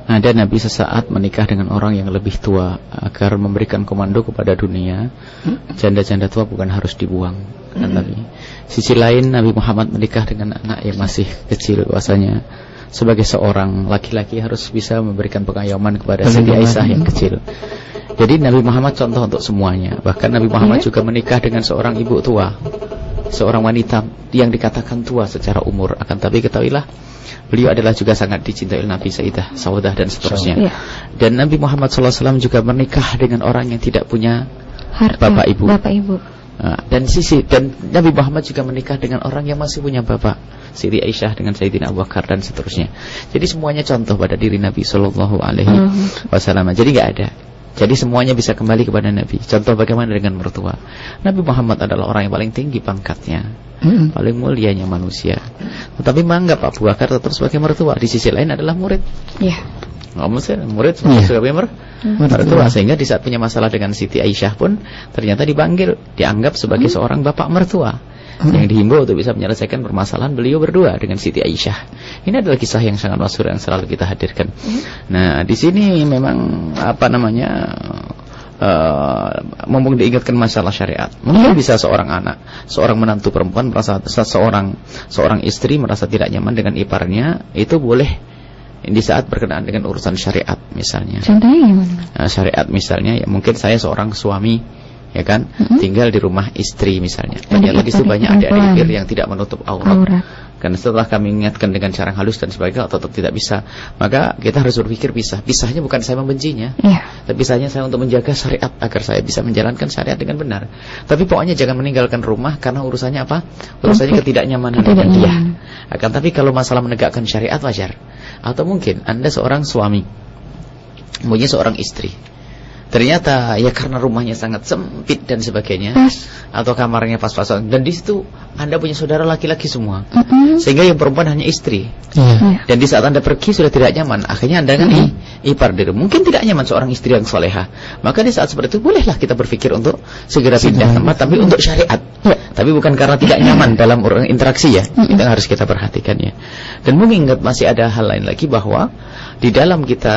Ada Nabi sesaat menikah dengan orang yang lebih tua agar memberikan komando kepada dunia, janda-janda tua bukan harus dibuang. Nabi. Sisi lain Nabi Muhammad menikah dengan anak yang masih kecil dewasanya. Sebagai seorang laki-laki harus bisa memberikan pengayoman kepada Siti Aisyah yang kecil. Jadi Nabi Muhammad contoh untuk semuanya. Bahkan Nabi Muhammad juga menikah dengan seorang ibu tua, seorang wanita yang dikatakan tua secara umur, akan tapi ketahuilah beliau adalah juga sangat dicintai oleh Nabi Sayyidah Saudah dan seterusnya. Dan Nabi Muhammad SAW juga menikah dengan orang yang tidak punya bapak ibu. Dan Nabi Muhammad juga menikah dengan orang yang masih punya bapak, Siti Aisyah dengan Sayyidina Abu Bakar dan seterusnya. Jadi semuanya contoh pada diri Nabi Sallallahu Alaihi Wasallam. Jadi nggak ada. Jadi semuanya bisa kembali kepada Nabi. Contoh bagaimana dengan mertua. Nabi Muhammad adalah orang yang paling tinggi pangkatnya, paling mulianya manusia. Tetapi menganggap Abu Bakar tetap sebagai mertua. Di sisi lain adalah murid. Murid sebagai mertua. Sehingga di saat punya masalah dengan Siti Aisyah pun ternyata dianggap sebagai seorang bapak mertua yang dihimbau untuk bisa menyelesaikan permasalahan beliau berdua dengan Siti Aisyah. Ini adalah kisah yang sangat masyhur yang selalu kita hadirkan. Nah, di sini memang mumpung diingatkan masalah syariat, mungkin bisa seorang anak, seorang menantu perempuan merasa seorang istri merasa tidak nyaman dengan iparnya, itu boleh di saat berkenaan dengan urusan syariat misalnya. Contohnya gimana? Syariat misalnya, ya mungkin saya seorang suami, ya kan, tinggal di rumah istri misalnya. Ternyata di situ banyak adik-adik yang tidak menutup aurat. Karena setelah kami ingatkan dengan cara halus dan sebagainya, tetap tidak bisa. Maka kita harus berpikir pisah. Pisahnya bukan saya membencinya, tapi pisahnya saya untuk menjaga syariat agar saya bisa menjalankan syariat dengan benar. Tapi pokoknya jangan meninggalkan rumah karena urusannya apa? Urusannya ketidaknyamanan dengan dia. Akan tapi kalau masalah menegakkan syariat wajar. Atau mungkin Anda seorang suami, punya seorang istri. Ternyata ya karena rumahnya sangat sempit dan sebagainya, atau kamarnya pas-pasan, dan di situ Anda punya saudara laki-laki semua, sehingga yang perempuan hanya istri. Dan di saat Anda pergi sudah tidak nyaman, akhirnya Anda kan ipar diri, mungkin tidak nyaman seorang istri yang soleha. Maka di saat seperti itu bolehlah kita berpikir untuk segera pindah tempat, tapi untuk syariat. Tapi bukan karena tidak nyaman dalam interaksi ya. Itu harus kita perhatikan ya. Dan mungkin masih ada hal lain lagi, bahwa di dalam kita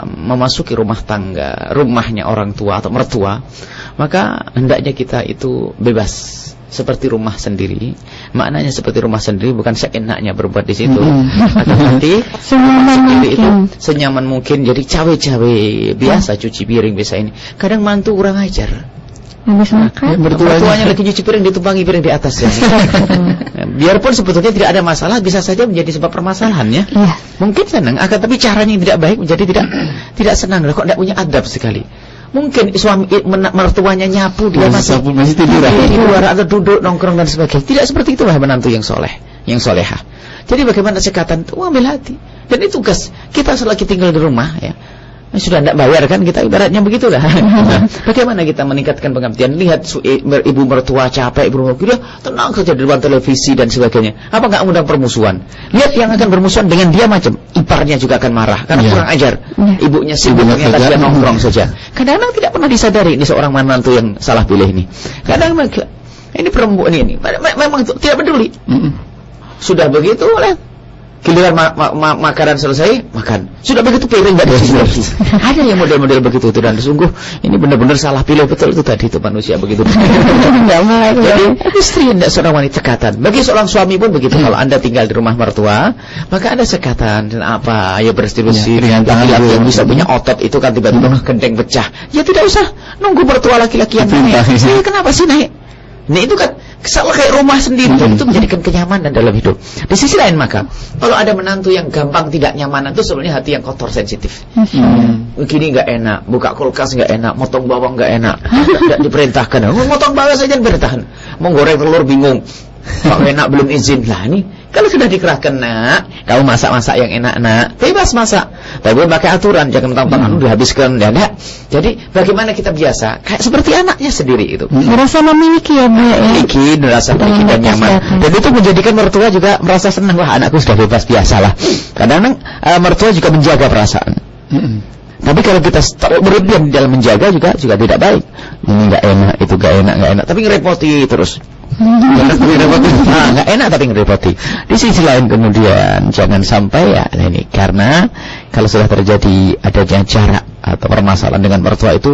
memasuki rumah tangga, rumahnya orang tua atau mertua, maka hendaknya kita itu bebas seperti rumah sendiri. Maknanya seperti rumah sendiri bukan seenaknya berbuat di situ, tapi senyaman mungkin. Jadi cawe-cawe biasa, cuci piring biasa ini. Kadang mantu kurang ajar. Habis makan, mertuanya lagi cuci piring, ditumpangi piring di atas ya. Biarpun sebetulnya tidak ada masalah, bisa saja menjadi sebab permasalahan ya. Mungkin senang, akan tapi caranya yang tidak baik menjadi tidak senang. Kok tidak punya adab sekali. Mungkin suami mertuanya nyapu, dia masih tidur di luar atau duduk nongkrong dan sebagainya. Tidak seperti itu menantu yang soleh, yang solehah. Jadi bagaimana sekatan itu ambil hati. Dan itu tugas kita selagi tinggal di rumah ya. Sudah tidak bayar kan kita, ibaratnya begitulah. Bagaimana kita meningkatkan pengabdian? Lihat ibu mertua capek, ibu mertua dia tenang saja di depan televisi dan sebagainya. Apa nggak undang permusuhan? Lihat yang akan bermusuhan dengan dia macam iparnya juga akan marah karena kurang ajar. Ibunya sibuk ternyata dia nongkrong saja. Kadang-kadang tidak pernah disadari ini seorang menantu yang salah pilih ini. Kadang-kadang ini perempuan ini memang tidak peduli. Sudah begitu oleh giliran makanan selesai, makan. Sudah begitu piring enggak ada. Ada yang model-model begitu itu, dan sungguh ini benar-benar salah pilih betul itu tadi itu manusia begitu. Jadi istri tidak seorang wanita sekatan. Bagi seorang suami pun begitu. Kalau Anda tinggal di rumah mertua, maka ada sekatan dan apa? Ya bersih-bersih. Laki-laki yang bisa punya otot itu kan tiba-tiba gendeng pecah. Ya tidak usah nunggu mertua laki-laki yang naik. Kenapa sih naik? Nah itu kan kesal kayak rumah sendiri, itu menjadikan kenyamanan dalam hidup. Di sisi lain maka kalau ada menantu yang gampang tidak nyaman, itu sebenarnya hati yang kotor, sensitif. Begini nggak enak, buka kulkas nggak enak, motong bawang nggak enak, tidak diperintahkan. Motong bawang saja diperintahkan, mau goreng telur bingung, kalau enak belum izin lah. Ini kalau sudah dikerahkan, nak, kamu masak-masak yang enak, nak, bebas masak, tapi pakai aturan, jangan mentang-mentang dihabiskan, ya nak. Jadi bagaimana kita biasa kayak seperti anaknya sendiri itu, merasa memiliki ya, Bu, memiliki, merasa memiliki dan nyaman. Dan itu menjadikan mertua juga merasa senang, wah anakku sudah bebas, biasalah. Kadang-kadang mertua juga menjaga perasaan. Tapi kalau kita berlebihan dalam menjaga juga tidak baik. Ini nggak enak, itu nggak enak, tapi ngerepoti terus. Nggak enak tapi ngerepoti. Di sisi lain kemudian jangan sampai ya ini, karena kalau sudah terjadi adanya jarak atau permasalahan dengan mertua itu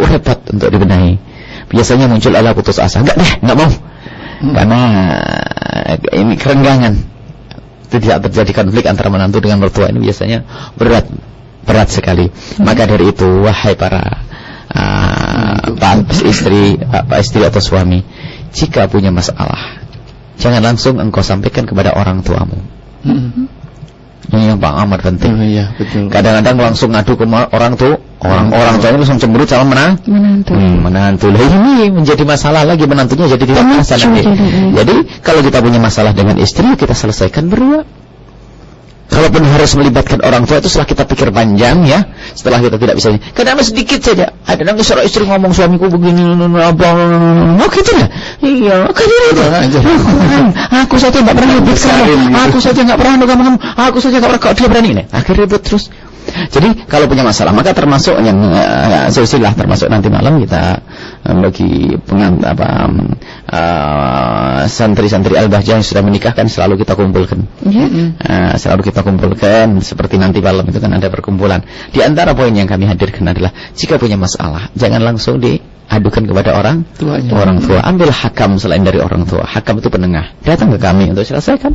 repot untuk dibenahi. Biasanya muncul adalah putus asa, nggak mau, karena ini kerenggangan. Tidak terjadi konflik antara menantu dengan mertua, ini biasanya berat sekali. Maka dari itu wahai para istri atau suami, jika punya masalah, jangan langsung engkau sampaikan kepada orang tuamu. Ini yang paling amat penting. Kadang-kadang langsung ngadu ke orang tuanya langsung cemberut sama menantu. Ini menjadi masalah lagi, menantunya jadi tidak merasa lagi. Jadi kalau kita punya masalah dengan istri, kita selesaikan berdua. Kalaupun harus melibatkan orang tua, itu setelah kita pikir panjang ya, setelah kita tidak bisa. Kadang-kadang sedikit saja. Ada nanti seorang istri ngomong, suamiku begini, apa, gitu ya. Iya, gitu. Aku saja nggak pernah ribut kamu. Aku saja nggak pernah kamu. Aku saja nggak pernah, kok dia berani nih. Akhirnya ribut terus. Jadi kalau punya masalah, maka termasuk yang silsilah, termasuk nanti malam kita bagi santri-santri Al-Bahjah yang sudah menikah kan selalu kita kumpulkan. Selalu kita kumpulkan seperti nanti malam itu kan ada perkumpulan. Di antara poin yang kami hadirkan adalah jika punya masalah, jangan langsung diadukan kepada orang tua. Ambil hakam selain dari orang tua. Hakam itu penengah. Datang ke kami untuk selesaikan.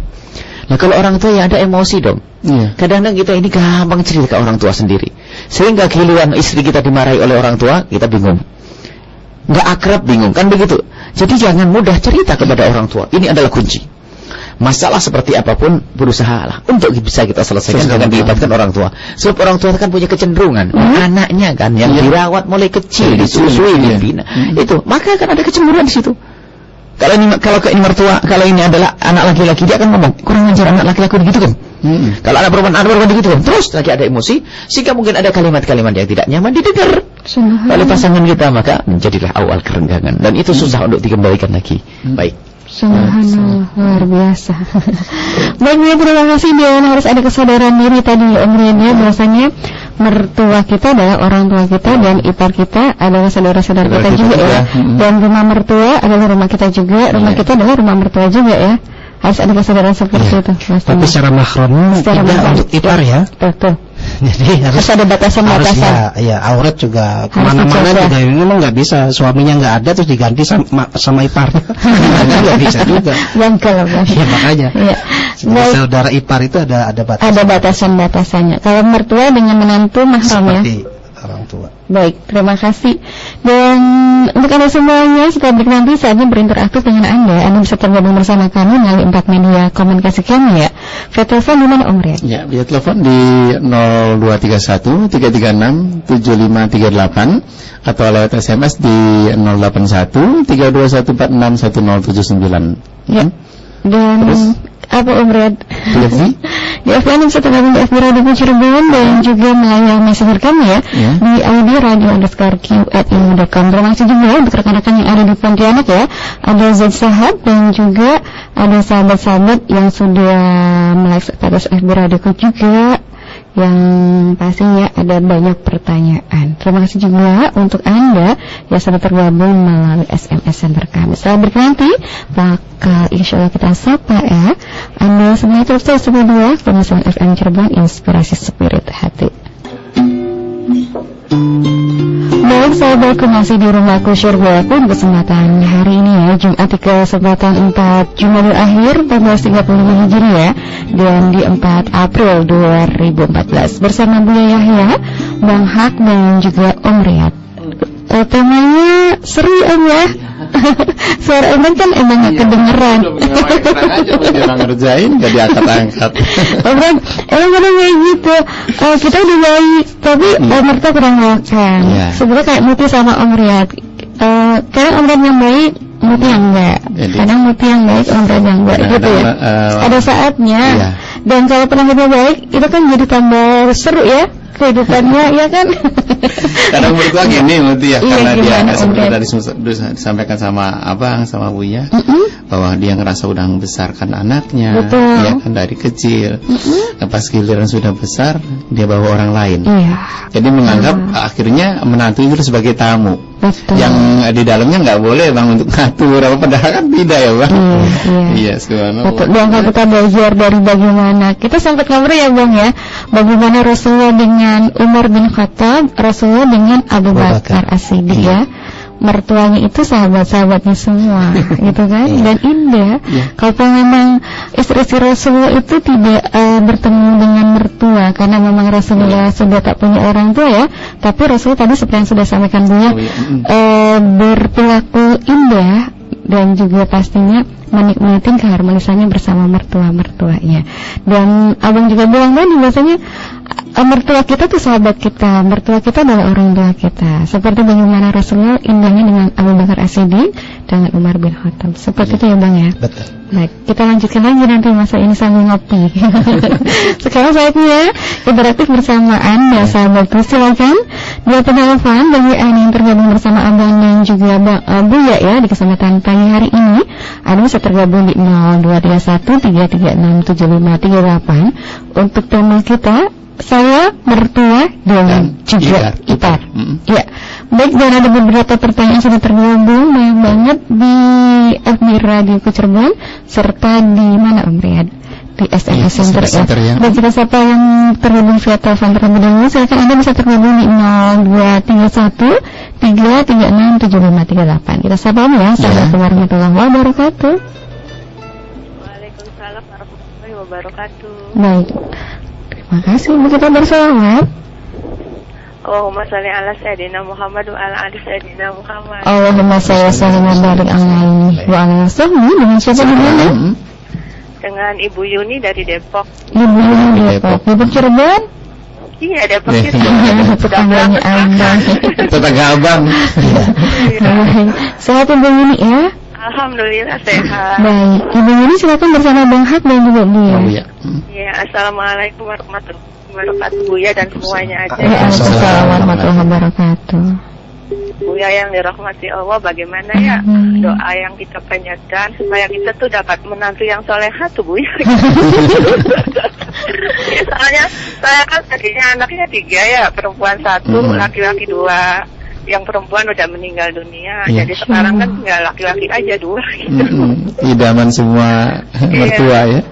Nah kalau orang tua ya ada emosi dong. Kadang-kadang kita ini gampang cerita ke orang tua sendiri, sehingga giliran istri kita dimarahi oleh orang tua, kita bingung, nggak akrab, bingung kan begitu. Jadi jangan mudah cerita kepada orang tua. Ini adalah kunci. Masalah seperti apapun berusahalah untuk bisa kita selesaikan dengan dilibatkan orang tua. Sebab orang tua kan punya kecenderungan, anaknya kan yang dirawat mulai kecil, disusui, dibina, itu maka akan ada kecemburuan di situ. Kalau ini mertua, kalau ini adalah anak laki-laki, dia akan ngomong kurang ajar anak laki-laki begitu kan. Kalau anak perempuan begitu kan. Terus lagi ada emosi, sehingga mungkin ada kalimat-kalimat yang tidak nyaman didengar oleh pasangan kita, maka menjadilah awal kerenggangan, dan itu susah untuk dikembalikan lagi. Baik. Subhanallah, luar biasa. Baik, terima kasih. Dia harus ada kesadaran diri tadi Om Riannya, bahwasanya mertua kita adalah orang tua kita, dan ipar kita adalah saudara-saudara kita juga ya. Dan rumah mertua adalah rumah kita juga, rumah kita adalah rumah mertua juga ya. Harus ada kesadaran seperti itu. Tapi secara makron tidak untuk ipar ya. Betul. Jadi harus ada batasan-batasan. Ya, aurat juga kemana-mana juga. Ini memang nggak bisa, suaminya nggak ada terus diganti sama iparnya. Nggak bisa juga. Ya makanya. Saudara ipar itu ada batasan. Ada batasan-batasannya. Kalau mertua dengan menantu mahram ya. Seperti orang tua. Baik, terima kasih. Dan untuk Anda semuanya, setelah break nanti saatnya berinteraktif dengan Anda. Anda bisa tergabung bersama kami melalui 4 media komunikasi kami ya. Via telepon di mana Om Riyad? Ya, via telepon di 0231 336 7538 atau lewat SMS di 081 32146 1079. Ya. Dan terus, apa Om Riyad? Di FB bisa tergabung di FB Radio Cirebon dan juga melalui messenger kami ya, di ID radio_q@ilmu.com. Terima kasih juga untuk rekan-rekan yang ada di Pontianak ya. Ada Zaid Sahab dan juga ada sahabat-sahabat yang sudah like status FB Radio juga, yang pastinya ada banyak pertanyaan. Terima kasih juga untuk Anda yang sudah tergabung melalui SMS center kami. Setelah break nanti bakal insya Allah kita sapa ya. Anda semua terus 102 FM Cirebon, inspirasi spirit hati. Baik sahabatku, masih di rumahku Syurgaku di kesempatan hari ini ya, Jumat di kesempatan 4 Jumadil Akhir 1435 Hijriah dan di 4 April 2014 bersama Buya Yahya, Bang Hak dan juga Om Riyad. Temanya seru Om ya. Suara Om kan emang gak kedengeran. Orang ngerjain gak diangkat-angkat. Om Riyad emang kadang kayak gitu. Kita udah baik tapi mereka kurang makan. Sebenarnya kayak Muti sama Om Riyad. Kadang Om Riyad yang baik, Muti yang enggak. Kadang Muti yang baik, Om Riyad yang enggak gitu ya. Ada saatnya. Dan kalau pernah kita baik, itu kan jadi tambah seru ya kehidupannya, ya kan? Kadang menurut gua gini Muti ya, karena dia seperti tadi disampaikan sama Abang sama Buya, bahwa dia ngerasa udah membesarkan anaknya, ya kan dari kecil. Pas giliran sudah besar, dia bawa orang lain. Jadi menganggap akhirnya menantu itu sebagai tamu. Yang di dalamnya nggak boleh Bang untuk ngatur apa, padahal kan tidak ya Bang. Iya, subhanallah. Dan kalau kita belajar dari bagaimana kita sempat ngobrol ya Bang ya, bagaimana Rasulullah dengan Umar bin Khattab, Rasulullah dengan Abu Bakar As-Siddiq ya. Mertuanya itu sahabat-sahabatnya semua gitu kan, dan indah. Kalau memang istri-istri Rasulullah itu tidak bertemu dengan mertua karena memang Rasulullah sudah tak punya orang tua ya, tapi Rasulullah tadi seperti yang sudah sampaikan Buya, berperilaku indah dan juga pastinya menikmati keharmonisannya bersama mertua-mertuanya. Dan Abang juga bilang tadi bahasanya mertua kita tuh sahabat kita, mertua kita adalah orang tua kita. Seperti bagaimana Rasulullah indahnya dengan Abu Bakar As-Siddiq dengan Umar bin Khattab. Seperti itu ya Bang ya. Betul. Baik, kita lanjutkan lagi nanti masa ini sambil ngopi. Sekarang saatnya interaktif bersama Anda sahabatku. Silakan dua penelpon bagi Anda yang tergabung bersama Abang dan juga Bang Buya ya di kesempatan pagi hari ini. Anda bisa tergabung di 0231 336 7538 untuk tema kita saya, mertua, dan juga ipar. Ya, baik, dan ada beberapa pertanyaan sudah tergabung banyak banget di FB Radio Cirebon serta di mana Om Riyad? Di SMS Center ya. Dan jika siapa yang tergabung via telepon terlebih dahulu, silakan Anda bisa tergabung di 0231 336 7538. Kita sapa ya. Assalamualaikum warahmatullahi wabarakatuh. Waalaikumsalam warahmatullahi wabarakatuh. Baik. Terima kasih, kita berselawat. Allahumma sholli ala sayyidina Muhammad wa ala ali sayyidina Muhammad. Allahumma sholli wa barik alaihi wa ala sahbihi. Dengan siapa di mana? Dengan Ibu Yuni dari Depok. Ibu Yuni Depok. Depok Cirebon? Iya, Depok Cirebon. Tetangganya Abang. Tetangga Abang. Sehat Ibu Yuni ya? Alhamdulillah sehat. Baik, Ibu Yuni silakan bersama Bang Hak dan juga Buya. Ya, assalamualaikum warahmatullahi wabarakatuh Buya dan semuanya aja. Waalaikumsalam warahmatullahi wabarakatuh. Buya yang dirahmati Allah, bagaimana ya doa yang kita panjatkan supaya kita tuh dapat menantu yang soleha tuh Buya. Ya, soalnya saya kan tadinya anaknya 3 ya, perempuan 1, laki-laki 2. Yang perempuan udah meninggal dunia, jadi sekarang kan tinggal laki-laki aja 2 gitu. Idaman semua mertua ya.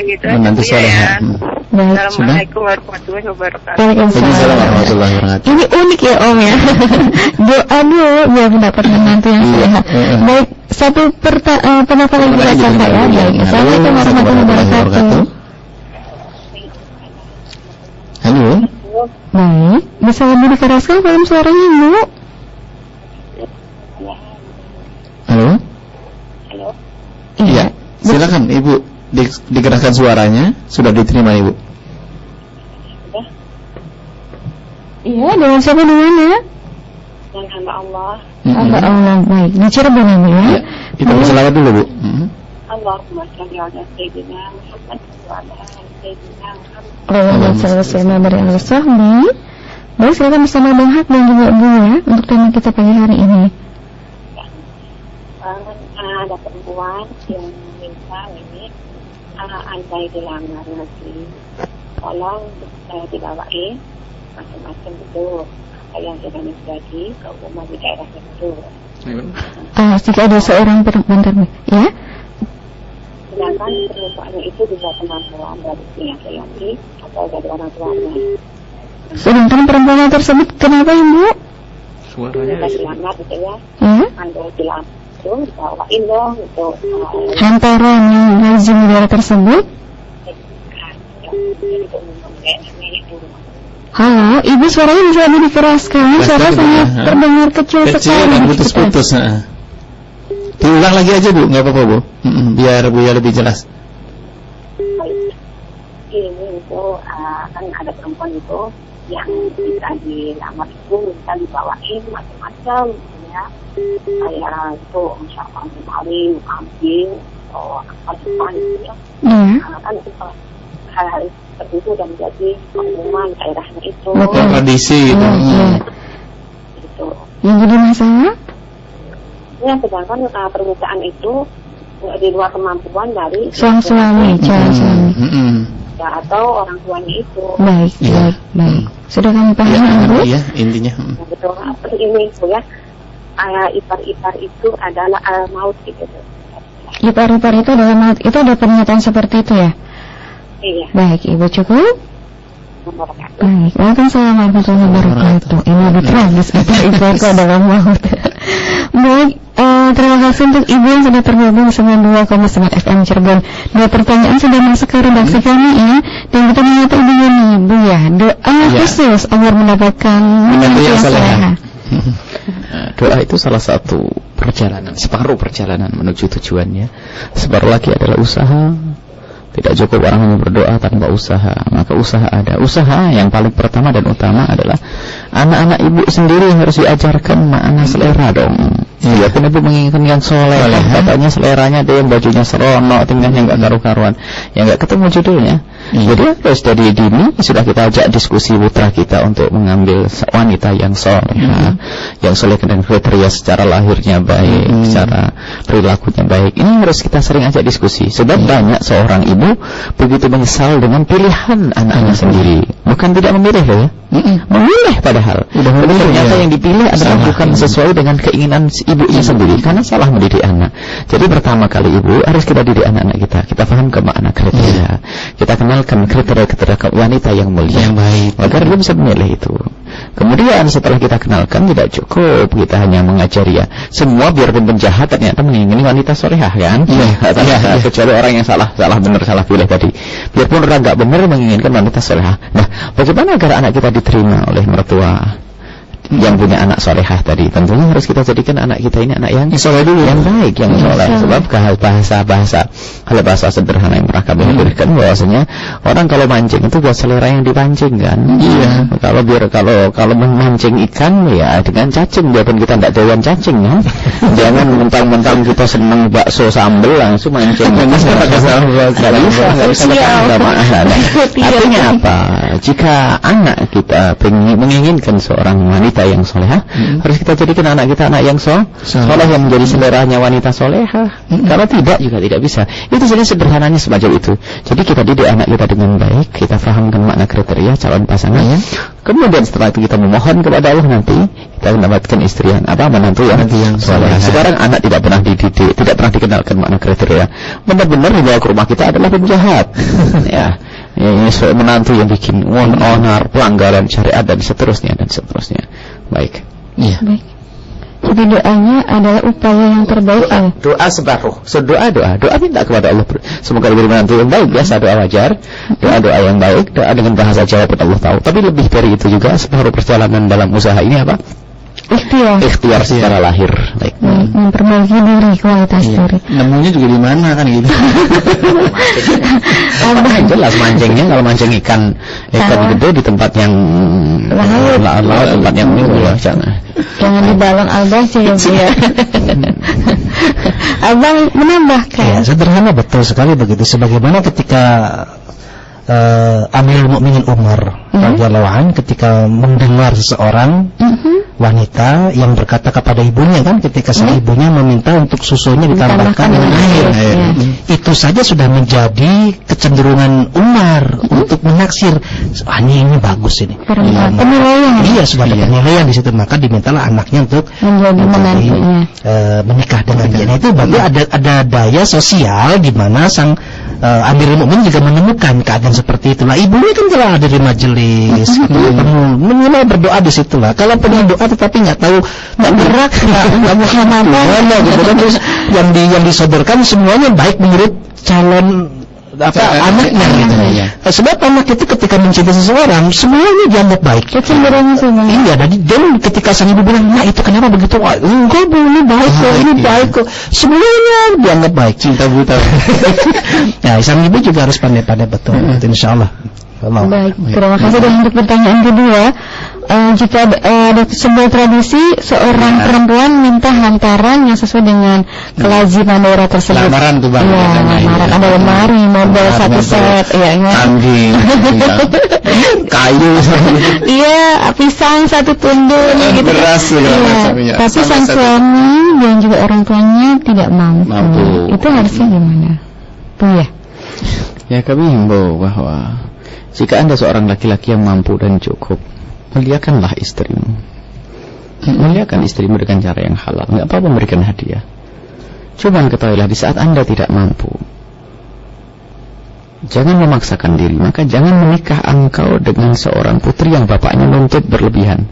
Gitu menantu soleha. Assalamualaikum warahmatullahi wabarakatuh. Waalaikumsalam warahmatullahi wabarakatuh. Ini unik ya Om ya. Doa dulu biar mendapat menantu yang soleha. Baik, satu penelpon yang kita sapa ya. Baik, assalamualaikum warahmatullahi wabarakatuh. Halo. Baik, bisa lebih dikeraskan volume suaranya, Ibu? Halo? Halo. Iya. Silakan Ibu dikeraskan suaranya. Sudah diterima Ibu? Sudah. Iya, dengan siapa di mana? Dan hamba Allah. Hamba Allah, baik. Di Cirebon ya, Bu ya? Ya. Kita berselawat dulu Bu. Allahumma shalli ala sayyidina Muhammad wa ala ali sayyidina Muhammad. Allahumma shalli ala sayyidina Muhammad. Baik, silakan bersama Bang Hak dan juga Ibu ya untuk tema kita pagi hari ini. Ada perempuan yang minta ini andai dilamar nanti tolong saya dibawain macam-macam itu apa yang sedang terjadi ke umat di daerah tertentu. Jika ada seorang perempuan ya? Sedangkan perempuannya itu bisa kemampuan dari pihak laki atau dari orang tuanya. Sedangkan perempuan tersebut kenapa Ibu? Suaranya dilamar gitu ya? Andai dilamar itu dibawain dong itu hantaran yang lazim di daerah tersebut. Halo, Ibu suaranya bisa lebih dikeraskan. Suara sangat terdengar kecil sekali. Putus-putus. Diulang lagi aja Bu, nggak apa-apa Bu. Biar lebih jelas. Ini itu kan ada perempuan itu yang bisa dilamar itu bisa dibawain macam-macam ya. Kayak itu misalkan kemarin kambing atau apa depan gitu ya. Kan itu hal-hal seperti itu dan menjadi pengumuman daerahnya itu. Tradisi itu. Gitu. Yang jadi masalah? Ya, sedangkan permintaan itu di luar kemampuan dari suami. Ya, atau orang tuanya itu. Baik. Sudah kami paham Ibu? Iya, intinya. Betul. Ini Bu ya. Ipar-ipar itu adalah maut gitu. Ipar-ipar itu adalah maut. Itu ada pernyataan seperti itu ya? Iya. Baik, Ibu cukup? Baik, waalaikumsalam warahmatullahi wabarakatuh. Ini lebih tragis, ipar-ipar itu adalah maut. Baik, terima kasih untuk Ibu yang sudah tergabung bersama 2,9 FM Cirebon. Dua pertanyaan sudah masuk ke redaksi kami ya. Dan kita menyapa Ibu nih, Bu ya. Doa khusus agar mendapatkan menantu yang salehah. Doa itu salah satu perjalanan, separuh perjalanan menuju tujuannya. Separuh lagi adalah usaha. Tidak cukup orang hanya berdoa tanpa usaha. Maka usaha ada. Usaha yang paling pertama dan utama adalah anak-anak ibu sendiri harus diajarkan makna selera dong. Iya, kan ibu menginginkan yang soleh. Katanya seleranya ada yang bajunya seronok, tingkahnya nggak karu-karuan. Ya nggak ketemu judulnya. Jadi harus dari dini sudah kita ajak diskusi putra kita untuk mengambil wanita yang soleh, yang soleh dengan kriteria secara lahirnya baik, secara perilakunya baik. Ini harus kita sering ajak diskusi. Sebab banyak seorang ibu begitu menyesal dengan pilihan anaknya sendiri. Bukan tidak memilih loh ya. Memilih padahal. Ternyata yang dipilih adalah bukan sesuai dengan keinginan ibunya sendiri, karena salah mendidik anak. Jadi pertama kali ibu harus kita didik anak-anak kita. Kita paham ke makna kriteria. Kita kenalkan kriteria wanita yang mulia, yang baik, agar dia bisa memilih itu. Kemudian setelah kita kenalkan, tidak cukup kita hanya mengajari ya. Semua biarpun penjahat ternyata mengingini wanita solehah kan? Kecuali orang yang salah pilih tadi. Biarpun orang nggak benar menginginkan wanita solehah. Nah, bagaimana agar anak kita diterima oleh mertua yang punya anak solehah tadi? Tentunya harus kita jadikan anak kita ini anak yang soleh dulu, yang baik, yang soleh. Sebab bahasa sederhana yang pernah kami berikan bahwasanya orang kalau mancing itu buat selera yang dipancing kan. Iya. Kalau memancing ikan ya dengan cacing, biarpun kita tidak doyan cacing ya. Jangan mentang-mentang kita senang bakso sambel langsung mancing. Artinya apa? Jika anak kita menginginkan seorang wanita yang solehah, harus kita jadikan anak kita anak yang soleh yang menjadi seleranya wanita solehah. Kalau tidak juga tidak bisa. Itu jadi sederhananya semacam itu. Jadi kita didik anak kita dengan baik, kita fahamkan makna kriteria calon pasangan. Kemudian setelah itu kita memohon kepada Allah, nanti kita mendapatkan istri yang menantu yang soleh. Sekarang anak tidak pernah dididik, tidak pernah dikenalkan makna kriteria. Benar-benar dibawa ke rumah kita adalah penjahat. Ini menantu yang bikin onar, pelanggaran syariat dan seterusnya. Baik. Iya. Baik. Tapi doanya adalah upaya yang terbaik. Doa separuh. Doa minta kepada Allah semoga diberi menantu yang baik. Biasa doa wajar, doa yang baik, doa dengan bahasa Jawa pun Allah tahu. Tapi lebih dari itu juga separuh perjalanan dalam usaha ini apa? Ikhtiar secara lahir. Baik. Memperbaiki diri, kualitas diri. Nemunya juga di mana kan gitu. Jelas mancingnya, kalau mancing ikan gede di tempat yang laut, tempat yang ini jangan di balon Al-Basir ya. Abang menambahkan. Ya, sederhana betul sekali begitu. Sebagaimana ketika Amirul Mukminin Umar radhiyallahu anhu ketika mendengar seseorang wanita yang berkata kepada ibunya kan ketika sang ibunya meminta untuk susunya ditambahkan dengan air. Itu saja sudah menjadi kecenderungan Umar untuk menaksir ini bagus ini. Penilaian. Iya, sudah ada penilaian di situ, maka dimintalah anaknya untuk menjadi menantunya. Menikah dengan dia. Nah, itu berarti ada daya sosial di mana sang Amirul Mukminin juga menemukan keadaan seperti itulah. Ibunya kan telah ada di majelis, minimal berdoa di situlah. Kalau punya doa tetapi nggak tahu, nggak gerak, nggak muhammadah, gitu kan. Terus yang disodorkan semuanya baik menurut calon anaknya gitu. Sebab anak itu ketika mencintai seseorang semuanya dianggap baik. Kecenderungan semua. Iya, dan ketika sang ibu bilang, nah itu kenapa begitu? Enggak bu, ini baik kok, ini baik kok. Semuanya dianggap baik. Cinta buta. Nah, sang ibu juga harus pandai-pandai betul. Insyaallah. Baik, terima kasih. Dan untuk pertanyaan kedua, jika ada sebuah tradisi seorang perempuan minta hantaran yang sesuai dengan kelaziman daerah tersebut. Lamaran tuh bang. Iya, lamaran ada lemari, mobil satu set, ya kan. Anjing, kayu, iya, pisang satu tunduk, gitu. Beras, iya. Tapi sang suami dan juga orang tuanya tidak mampu. Itu harusnya gimana, Bu ya? Ya, kami himbau bahwa jika Anda seorang laki-laki yang mampu dan cukup, muliakanlah istrimu. Muliakan istrimu dengan cara yang halal. Enggak apa-apa memberikan hadiah. Cuma ketahuilah di saat Anda tidak mampu, jangan memaksakan diri. Maka jangan menikah engkau dengan seorang putri yang bapaknya nuntut berlebihan.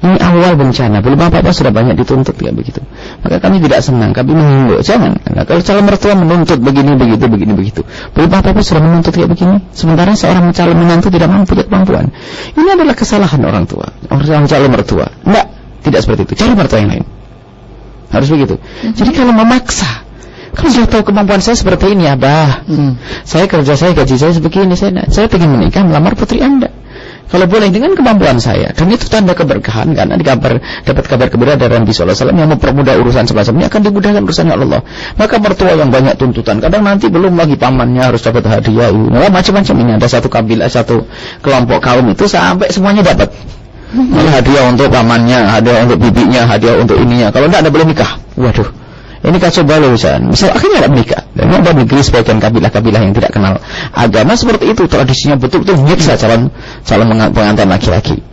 Ini awal bencana. Belum apa-apa sudah banyak dituntut kayak begitu. Maka kami tidak senang. Kami menghimbau, jangan. Nah, kalau calon mertua menuntut begini begitu. Belum apa-apa sudah menuntut kayak begini. Sementara seorang calon menantu tidak mampu, tidak kemampuan. Ini adalah kesalahan orang tua, orang calon mertua. Enggak, tidak seperti itu. Cari mertua yang lain. Harus begitu. Jadi kalau memaksa, kalau sudah tahu kemampuan saya seperti ini, Abah, saya kerja, saya gaji saya sebegini, saya ingin menikah, melamar putri Anda. Kalau boleh dengan kemampuan saya, dan itu tanda keberkahan, karena dapat kabar kebenaran dari Nabi Sallallahu Alaihi Wasallam yang mempermudah urusan semacam ini akan dimudahkan urusannya Allah. Maka mertua yang banyak tuntutan, kadang nanti belum lagi pamannya harus dapat hadiah, macam-macam ini. Ada satu kabilah, satu kelompok kaum itu sampai semuanya dapat. Hadiah untuk pamannya, hadiah untuk bibinya, hadiah untuk ininya. Kalau tidak, Anda boleh nikah. Waduh, ini kacau balau misal akhirnya tidak menikah. Dan ada negeri sebagian kabilah-kabilah yang tidak kenal agama seperti itu, tradisinya betul-betul menyiksa calon pengantin laki-laki.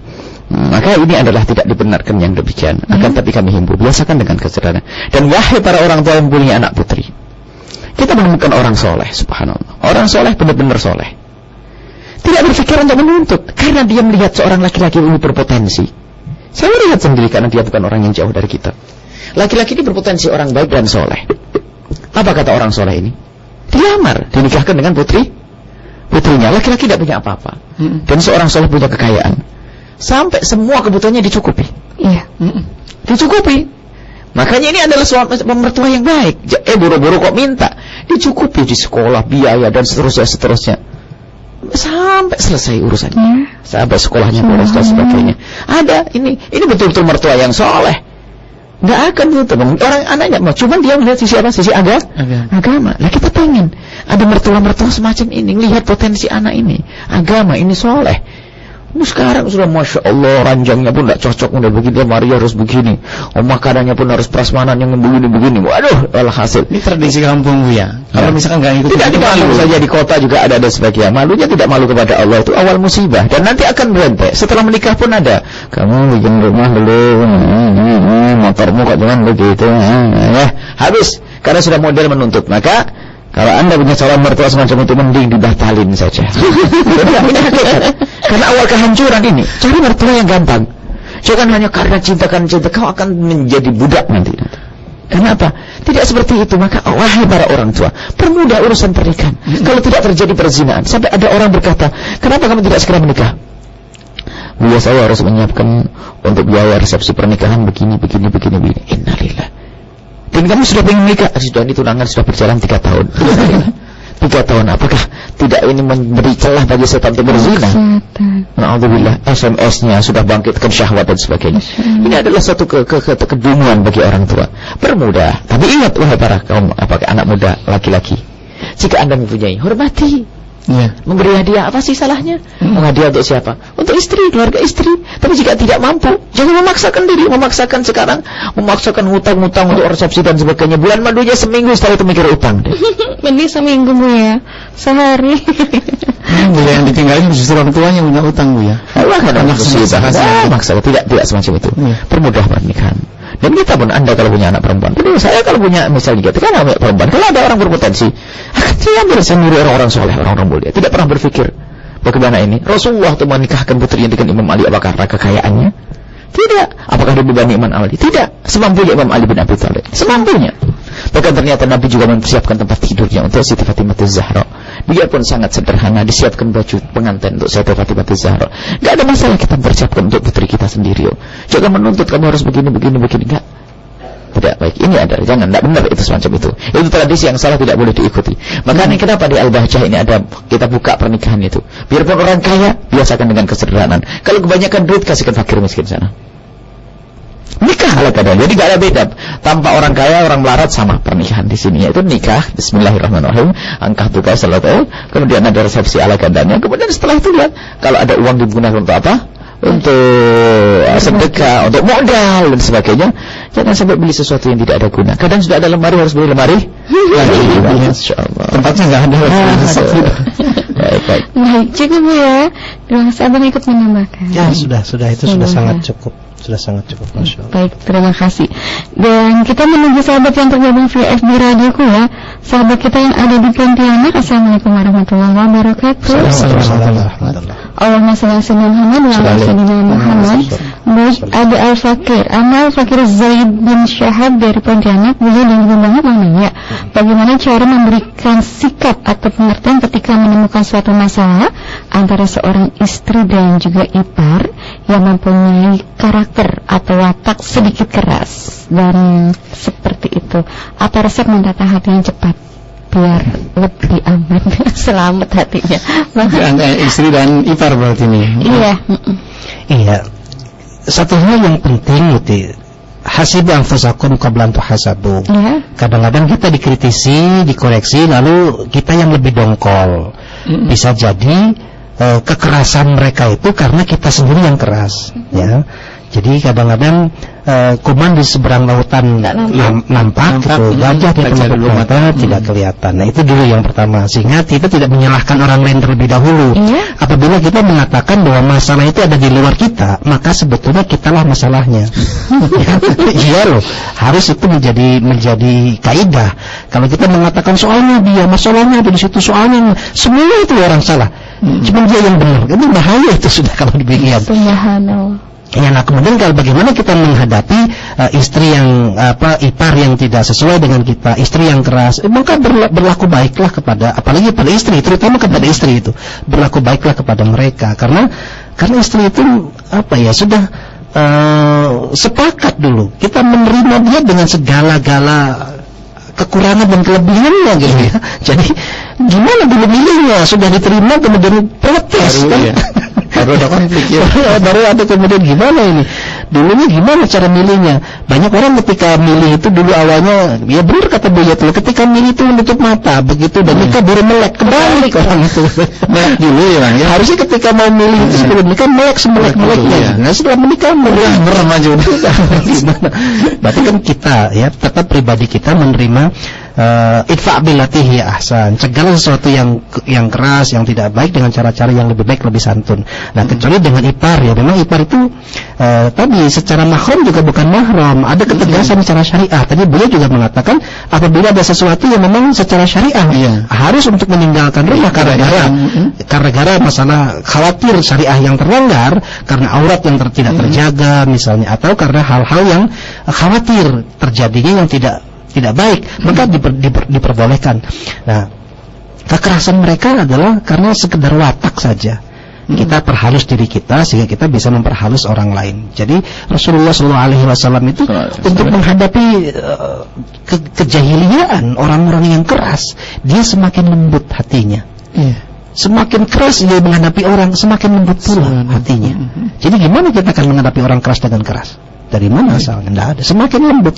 Maka ini adalah tidak dibenarkan yang demikian. Akan tapi kami himbau, biasakan dengan kesederhanaan. Dan wahai para orang tua yang punya anak putri, kita menemukan orang soleh, subhanallah. Orang soleh benar-benar soleh, tidak berpikir untuk menuntut, karena dia melihat seorang laki-laki ini berpotensi. Saya melihat sendiri karena dia bukan orang yang jauh dari kita. Laki-laki ini berpotensi orang baik dan soleh. Apa kata orang soleh ini? Dilamar, dinikahkan dengan putrinya. Laki-laki tidak punya apa-apa, dan seorang soleh punya kekayaan, sampai semua kebutuhannya dicukupi. Iya, dicukupi. Makanya ini adalah suami mertua yang baik. Buru-buru kok minta, dicukupi di sekolah, biaya dan seterusnya. Sampai selesai urusannya, sampai sekolahnya bolos dan sebagainya. Ada ini betul-betul mertua yang soleh. Nggak akan gitu. Orang anaknya mau, cuman dia melihat sisi apa? Sisi agama. Nah, kita pengen ada mertua-mertua semacam ini, lihat potensi anak ini, agama ini soleh. Ini sekarang sudah masya Allah, ranjangnya pun tidak cocok, udah begini, Maria harus begini, makanannya pun harus prasmanan yang begini. Waduh, malah hasil. Ini tradisi kampung Bu ya. Kalau misalkan nggak ikut, tidak malu saja di kota juga ada sebagian. Malunya tidak malu kepada Allah, itu awal musibah, dan nanti akan berentek. Setelah menikah pun ada. Kamu bikin rumah dulu, motormu kok jangan begitu, habis. Karena sudah model menuntut. Maka kalau Anda punya calon mertua semacam itu, mending dibatalin saja. Ini hakikat. Karena awal kehancuran ini, cari mertua yang gampang, Jangan hanya karena cinta, kau akan menjadi budak nanti. Kenapa? Tidak seperti itu. Maka wahai para orang tua, permudah urusan pernikahan. Kalau tidak terjadi perzinahan. Sampai ada orang berkata, kenapa kamu tidak segera menikah? Buya, saya harus menyiapkan untuk biaya resepsi pernikahan begini. Innalillah. Dan kamu sudah ingin menikah? Sudah, ini tunangan sudah berjalan 3 tahun. 3 tahun, apakah tidak ini memberi celah bagi setan untuk berzina? Na'udzubillah, SMS-nya sudah bangkitkan syahwat dan sebagainya. Ini adalah satu kedunguan bagi orang tua. Permudah, tapi ingat wahai para kaum anak muda laki-laki, jika Anda mempunyai, hormati. Memberi hadiah, apa sih salahnya? Hadiah untuk siapa? Untuk istri, keluarga istri. Tapi jika tidak mampu, jangan memaksakan diri. Memaksakan hutang-hutang untuk resepsi dan sebagainya. Bulan madunya seminggu, setelah itu mikir utang. Mending seminggu, Bu ya, sehari. Yang ditinggalin justru orang tuanya punya utang, Bu ya. Allah kadang maksa, tidak semacam itu. Permudah pernikahan. Dan kita pun, Anda kalau punya anak perempuan, saya kalau punya misalnya kita kan anak perempuan, kalau ada orang berpotensi, akan saya ambil sendiri orang-orang soleh, orang-orang mulia. Tidak pernah berpikir bagaimana ini Rasulullah itu menikahkan putrinya dengan Imam Ali. Apakah karena kekayaannya? Tidak. Apakah dibebani Imam Ali? Tidak. Semampunya Imam Ali bin Abi Thalib, semampunya. Bahkan ternyata Nabi juga mempersiapkan tempat tidurnya untuk Siti Fatimah Az-Zahra. Dia pun sangat sederhana, disiapkan baju pengantin untuk Siti Fatimah Az-Zahra. Gak ada masalah kita mempersiapkan untuk putri kita sendiri. Jangan menuntut kamu harus begini. Enggak. Tidak baik. Ini adalah jangan, tidak benar itu semacam itu. Itu tradisi yang salah, tidak boleh diikuti. Makanya kenapa di Al-Bahjah ini ada kita buka pernikahan itu. Biarpun orang kaya, biasakan dengan kesederhanaan. Kalau kebanyakan duit, kasihkan fakir miskin sana. Nikah ala keadaan. Jadi gak ada beda. Tanpa orang kaya, orang melarat sama pernikahan di sini. Yaitu nikah, bismillahirrahmanirrahim, angkah tukar salatu, kemudian ada resepsi ala keadaannya. Kemudian setelah itu lihat, kalau ada uang digunakan untuk apa? Untuk sedekah, untuk modal dan sebagainya. Jangan sampai beli sesuatu yang tidak ada guna. Kadang sudah ada lemari, harus beli lemari lagi. Insyaallah. Tempatnya nggak ada. Baik. Cukup Bu ya. Terima kasih, Abang ikut menambahkan. Ya sudah itu sudah sangat cukup. Sudah sangat cukup, Masya Allah. Baik, terima kasih. Dan kita menunggu sahabat yang tergabung via FB Radioku ya. Sahabat kita yang ada di Pontianak. Assalamualaikum warahmatullahi wabarakatuh. Allahumma shalli ala Muhammad wa ala sayyidina Muhammad. Baik, ada Al-Fakir Amal Fakir Zaid bin Syahab dari Pontianak. Beliau dan Ibu banget menanya bagaimana cara memberikan sikap atau pengertian ketika menemukan suatu masalah antara seorang istri dan juga ipar yang mempunyai karakter atau watak sedikit keras. Dan seperti itu, apa resep mentata hati yang cepat biar lebih aman, selamat hatinya? Antara istri dan ipar berarti ini. Iya. Satu hal yang penting itu, hasibu anfusakum qabla an tuhasabu. Kadang-kadang kita dikritisi, dikoreksi, lalu kita yang lebih dongkol. Bisa jadi kekerasan mereka itu karena kita sendiri yang keras, ya. Jadi kadang-kadang kuman di seberang lautan nampak gitu, gajah di pelupuk mata tidak kelihatan. Nah itu dulu yang pertama, sehingga kita tidak menyalahkan orang lain terlebih dahulu. Apabila kita mengatakan bahwa masalah itu ada di luar kita, maka sebetulnya kitalah masalahnya. Iya loh, harus itu menjadi kaidah. Kalau kita mengatakan soalnya dia, masalahnya ada di situ, soalnya semua itu orang salah, cuma dia yang benar. Itu bahaya itu sudah kalau demikian. Subhanallah. Ya, nah kemudian kalau bagaimana kita menghadapi istri yang ipar yang tidak sesuai dengan kita, istri yang keras, maka berlaku baiklah kepada, apalagi pada istri, terutama kepada istri itu, berlaku baiklah kepada mereka, karena istri itu sudah sepakat dulu kita menerima dia dengan segala-gala kekurangan dan kelebihannya gitu ya. Jadi gimana dulu milihnya sudah diterima kemudian protes kan? Baru ada konflik ya. Baru ada kemudian gimana ini? Dulunya gimana cara milihnya? Banyak orang ketika milih itu dulu awalnya, ya benar kata Buya itu, ketika milih itu menutup mata, begitu dan nikah baru melek kembali orang itu. Melek dulu ya. Harusnya ketika mau milih itu sebelum nikah melek semelek-meleknya. Nah setelah menikah merem aja. Gimana? Berarti kan kita ya tetap pribadi kita menerima idfa' billati hiya ahsan. Cegahlah sesuatu yang keras, yang tidak baik dengan cara-cara yang lebih baik, lebih santun. Nah, kecuali dengan ipar ya. Memang ipar itu tadi secara mahram juga bukan mahram. Ada ketegasan secara syariah. Tadi beliau juga mengatakan apabila ada sesuatu yang memang secara syariah harus untuk meninggalkan rumah karena masalah khawatir syariah yang terlanggar, karena aurat yang tidak terjaga misalnya, atau karena hal-hal yang khawatir terjadinya yang tidak baik, maka diperbolehkan. Nah, kekerasan mereka adalah karena sekedar watak saja. Kita perhalus diri kita sehingga kita bisa memperhalus orang lain. Jadi Rasulullah SAW itu untuk menghadapi kejahiliaan orang-orang yang keras, dia semakin lembut hatinya. Semakin keras dia menghadapi orang, semakin lembut pula hatinya. Jadi gimana kita akan menghadapi orang keras dengan keras? Dari mana asalnya? Tidak ada. Semakin lembut.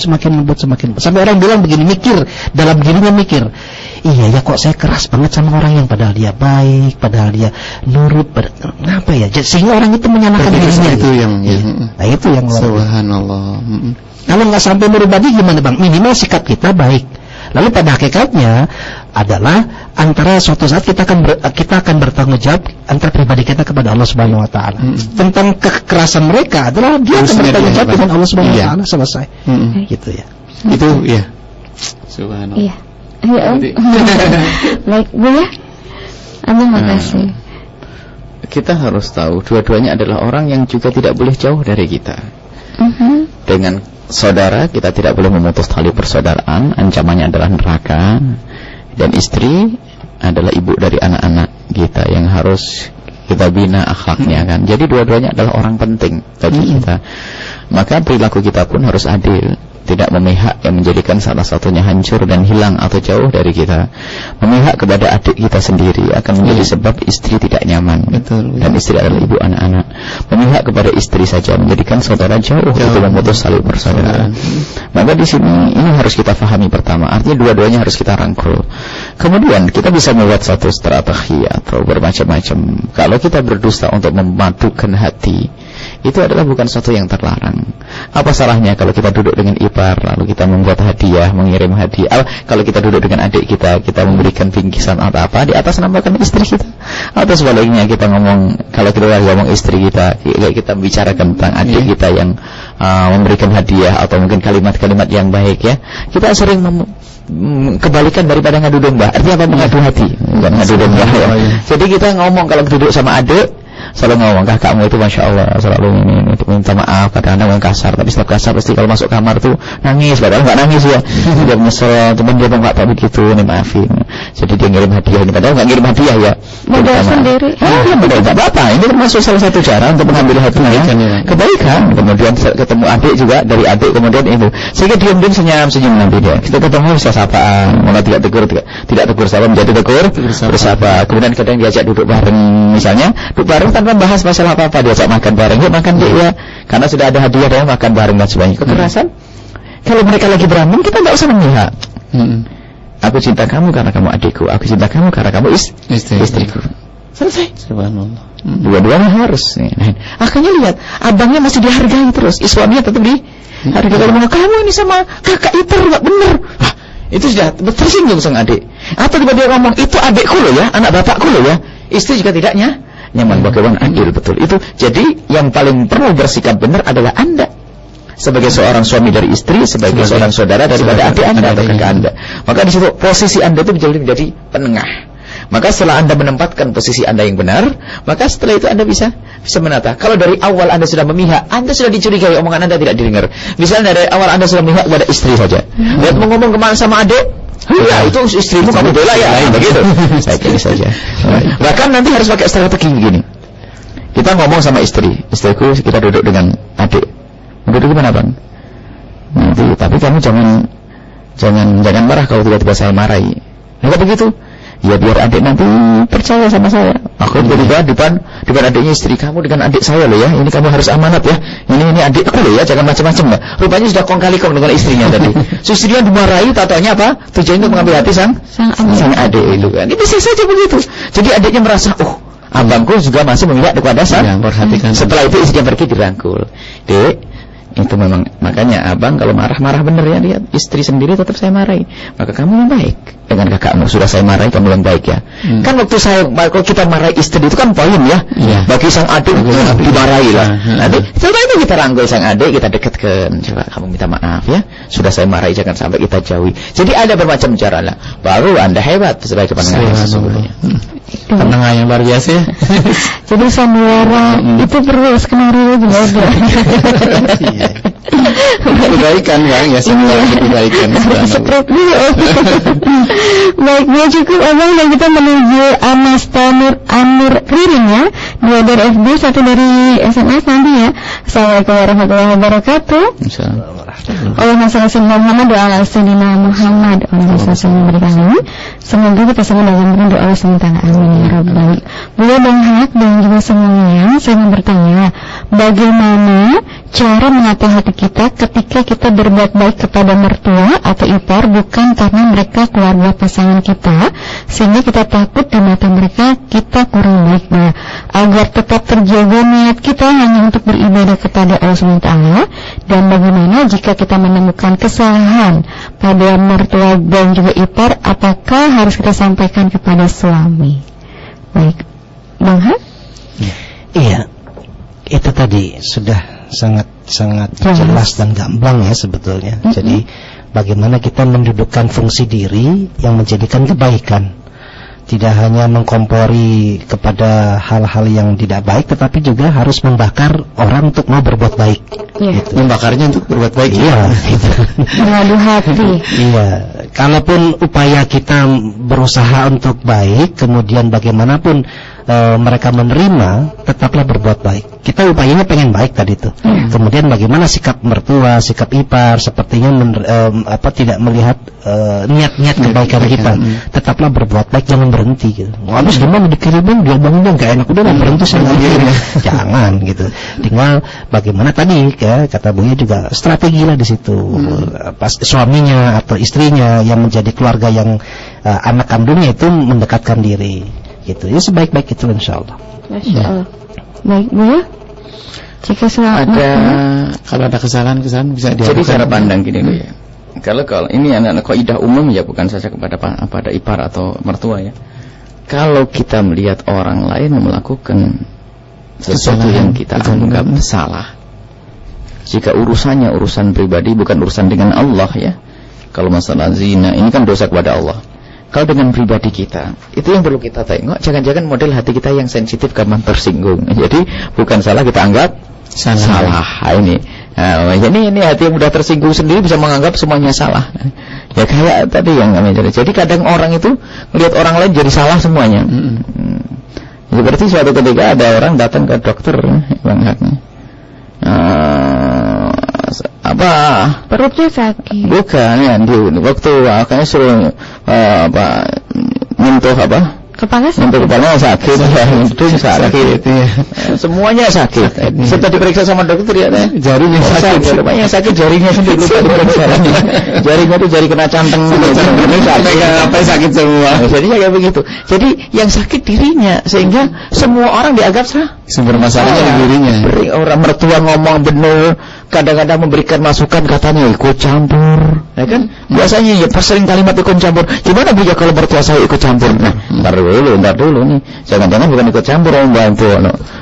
Sampai orang bilang begini, dalam dirinya mikir, iya ya kok saya keras banget sama orang yang padahal dia baik, padahal dia nurut, kenapa ya? Sehingga orang itu menyalahkan dirinya. Nah itu yang luar biasa. Subhanallah. Kalau nggak sampai merubah dia gimana bang? Minimal sikap kita baik. Lalu pada hakikatnya adalah antara suatu saat kita akan bertanggung jawab antara pribadi kita kepada Allah Subhanahu Wa Taala tentang kekerasan mereka adalah dia akan bertanggung jawab dengan Allah Subhanahu Wa Taala. Selesai. Gitu ya. Itu ya. Subhanallah. Iya. Baik Bu ya. Abang makasih. Kita harus tahu dua-duanya adalah orang yang juga tidak boleh jauh dari kita. Dengan saudara kita tidak boleh memutus tali persaudaraan, ancamannya adalah neraka. Dan istri adalah ibu dari anak-anak kita yang harus kita bina akhlaknya kan. Jadi dua-duanya adalah orang penting bagi kita. Maka perilaku kita pun harus adil, tidak memihak yang menjadikan salah satunya hancur dan hilang atau jauh dari kita. Memihak kepada adik kita sendiri akan menjadi sebab istri tidak nyaman. Dan istri adalah ibu anak-anak. Memihak kepada istri saja menjadikan saudara jauh. Itu memutus tali persaudaraan. Maka di sini ini harus kita fahami pertama. Artinya dua-duanya harus kita rangkul. Kemudian kita bisa membuat satu strategi atau bermacam-macam. Kalau kita berdusta untuk memadukan hati, itu adalah bukan sesuatu yang terlarang. Apa salahnya kalau kita duduk dengan ipar, lalu kita membuat hadiah, mengirim hadiah. Kalau kita duduk dengan adik kita memberikan bingkisan atau apa di atas namakan istri kita. Atau sebaliknya kita ngomong, kalau kita ngomong istri kita bicarakan tentang adik kita yang memberikan hadiah atau mungkin kalimat-kalimat yang baik ya. Kita sering kebalikan daripada ngadu domba. Artinya apa? Mengadu hati, bukan ngadu domba ya. Jadi kita ngomong kalau duduk sama adik, selalu ngomong, kakakmu itu Masya Allah selalu ini minta maaf, kadang-kadang kasar, tapi setiap kasar pasti kalau masuk kamar tuh nangis, padahal nggak nangis ya. Dia menyesal, teman dia nggak tahu begitu, nih maafin. Jadi dia ngirim hadiah, ini padahal nggak ngirim hadiah ya. Modal sendiri. Modal nggak apa-apa. Ini termasuk salah satu cara untuk mengambil hatinya kebaikan. Kemudian ketemu adik juga, dari adik kemudian itu, sehingga diam-diam senyum nanti dia. Kita ketemu bisa sapaan, mulai tidak tegur sapa menjadi tegur bersapa. Kemudian kadang diajak duduk bareng, misalnya duduk bareng tanpa bahas masalah apa-apa, diajak makan bareng, yuk makan deh ya, karena sudah ada hadiah dan makan bareng dan sebagainya. Kekerasan, kalau mereka lagi berantem kita nggak usah memihak. Aku cinta kamu karena kamu adikku, aku cinta kamu karena kamu istriku. Selesai. Subhanallah. Dua-duanya harus. Akhirnya lihat, abangnya masih dihargai terus, suaminya tetap dihargai. Kalau kamu ini sama kakak ipar nggak benar, itu sudah tersinggung sang adik. Atau tiba-tiba ngomong, itu adikku loh ya, anak bapakku loh ya. Istri juga tidak nyaman, bagaimana adil betul itu. Jadi yang paling perlu bersikap benar adalah Anda sebagai seorang suami dari istri, sebagai seorang saudara daripada adik Anda atau kakak Anda. Maka di situ posisi Anda itu menjadi penengah. Maka setelah Anda menempatkan posisi Anda yang benar, maka setelah itu Anda bisa menata. Kalau dari awal Anda sudah memihak, Anda sudah dicurigai, omongan Anda tidak didengar. Misalnya dari awal Anda sudah memihak kepada istri saja, buat ngomong kemana sama adik, ya itu istrimu kamu bela ya, begitu. Saya kira saja. Bahkan nanti harus pakai strategi begini. Kita ngomong sama istriku, kita duduk dengan adik. Duduk gimana bang? Nanti, tapi kamu jangan marah kalau tiba-tiba saya marahi. Enggak begitu? Ya biar adik nanti percaya sama saya. Aku tiba-tiba depan adiknya, istri kamu dengan adik saya loh ya. Ini kamu harus amanat ya. Ini adikku loh ya, jangan macam-macam lah. Rupanya sudah kong kali dengan istrinya tadi. Istrinya dimarahi, tatanya apa? Tujuannya untuk mengambil hati sang adik itu kan. Ini bisa saja begitu. Jadi adiknya merasa, abangku juga masih memihak kepada sang. Setelah itu istrinya pergi dirangkul. Dek, Itu memang, makanya abang kalau marah-marah bener ya, lihat istri sendiri tetap saya marahi, maka kamu yang baik dengan kakakmu. Sudah saya marahi, kamu yang baik ya. Kan waktu kalau kita marahi istri itu kan poin ya. Bagi sang adik dimarahi lah. Nanti coba itu kita rangkul sang adik, kita dekatkan, coba kamu minta maaf ya, sudah saya marahi, jangan sampai kita jauhi. Jadi ada bermacam cara lah. Baru Anda hebat sebagai penengah yang sesungguhnya. Penengah yang luar biasa ya. Jadi sandiwara itu perlu skenario juga ada. Kebaikan kan ya, semua kebaikan. Seperti baik, dia cukup abang, dan kita menuju Anastanur Anur Riring ya, 2 dari FB, 1 dari SMS nanti ya. Assalamualaikum warahmatullahi wabarakatuh. Allahumma shalli ala Muhammad wa ala sayyidina Muhammad. Allahumma shalli berkali. Semoga kita semua dalam rindu Allah SWT. Amin ya rabbal. Beliau Bang Hak dan juga semuanya, saya mau bertanya, bagaimana cara menata hati kita ketika kita berbuat baik kepada mertua atau ipar bukan karena mereka keluarga pasangan kita, sehingga kita takut di mata mereka kita kurang baik. Nah, agar tetap terjaga niat kita hanya untuk beribadah kepada Allah SWT, dan bagaimana jika kita menemukan kesalahan pada mertua dan juga ipar, apakah harus kita sampaikan kepada suami? Baik, Bang Hak? Iya, itu tadi sudah sangat jelas dan gamblang ya sebetulnya. Jadi bagaimana kita mendudukkan fungsi diri yang menjadikan kebaikan, tidak hanya mengkompori kepada hal-hal yang tidak baik, tetapi juga harus membakar orang untuk mau berbuat baik. Gitu. Membakarnya untuk berbuat baik. Iya. Mengadu hati. Iya. Kalaupun upaya kita berusaha untuk baik, kemudian bagaimanapun mereka menerima, tetaplah berbuat baik. Kita upayanya pengen baik tadi itu. Kemudian bagaimana sikap mertua, sikap ipar, sepertinya tidak melihat niat-niat kebaikan kita. Tetaplah berbuat baik, jangan berhenti gitu. Habis gimana dikirimin dia bangun enggak enak, udah berhenti saya ngirim. Jangan gitu. Tinggal bagaimana tadi ya, kata Buya juga strategi lah di situ. Pas suaminya atau istrinya yang menjadi keluarga yang anak kandungnya itu mendekatkan diri. Gitu ya, sebaik-baik itu insyaallah. Masyaallah. Baik Bu ya. Jika kalau ada kesalahan bisa dilakukan. Jadi cara pandang gini ya. Kalau ini anak kaidah umum ya, bukan saja kepada ipar atau mertua ya. Kalau kita melihat orang lain melakukan sesuatu yang kita anggap salah, jika urusannya urusan pribadi, bukan urusan dengan Allah ya. Kalau masalah zina ini kan dosa kepada Allah. Kalau dengan pribadi kita, itu yang perlu kita tengok. Jangan-jangan model hati kita yang sensitif, gampang tersinggung. Jadi bukan salah kita anggap salah. Ini hati yang mudah tersinggung sendiri bisa menganggap semuanya salah. Ya kayak tadi yang kami jadi. Jadi kadang orang itu melihat orang lain jadi salah semuanya. Seperti suatu ketika ada orang datang ke dokter, Bang Haknya. Perutnya sakit. Bukan ya, waktu kayaknya suruh nyentuh kepalanya sakit ya, itu sakit ya. Semuanya sakit. Setelah diperiksa sama dokter ternyata jarinya sakit. Yang sakit jarinya sendiri, lupa diperiksa. Jarinya itu jari kena canteng. Sampai sakit semua. Jadi kayak begitu. Jadi yang sakit dirinya, sehingga semua orang dianggap sumber masalahnya dirinya. Orang mertua ngomong benar, kadang-kadang memberikan masukan katanya ikut campur, ya kan? Biasanya ya sering kalimat ikut campur. Gimana Bu ya kalau mertua saya ikut campur? Nah, ntar dulu nih. Jangan-jangan bukan ikut campur membantu.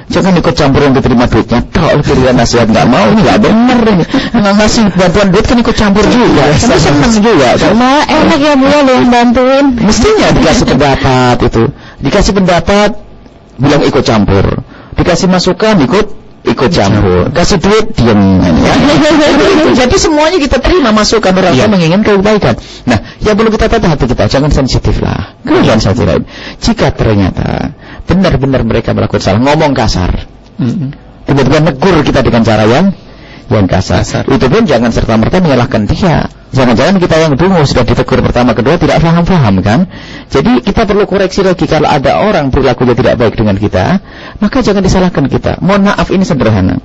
Jangan ikut campur yang diterima duitnya. Kalau berikan nasihat nggak mau, ini nggak benar ini. Nggak ngasih bantuan duit kan ikut campur juga. Kan senang juga. Malah enak ya Bu yang bantuin. Mestinya dikasih pendapat itu. Dikasih pendapat bilang ikut campur. Dikasih masukan ikut campur, kasih duit diam ya. Jadi semuanya kita terima masukan orang yang menginginkan kebaikan. Nah, yang perlu kita tata hati kita, jangan sensitif lah. Kemudian saya kira, jika ternyata benar-benar mereka melakukan salah, ngomong kasar, tiba-tiba negur kita dengan cara yang kasar. Itu pun jangan serta-merta menyalahkan dia. Jangan-jangan kita yang dulu sudah ditegur pertama kedua tidak paham kan. Jadi kita perlu koreksi lagi. Kalau ada orang perilakunya tidak baik dengan kita, maka jangan disalahkan kita. Mohon maaf, ini sederhana.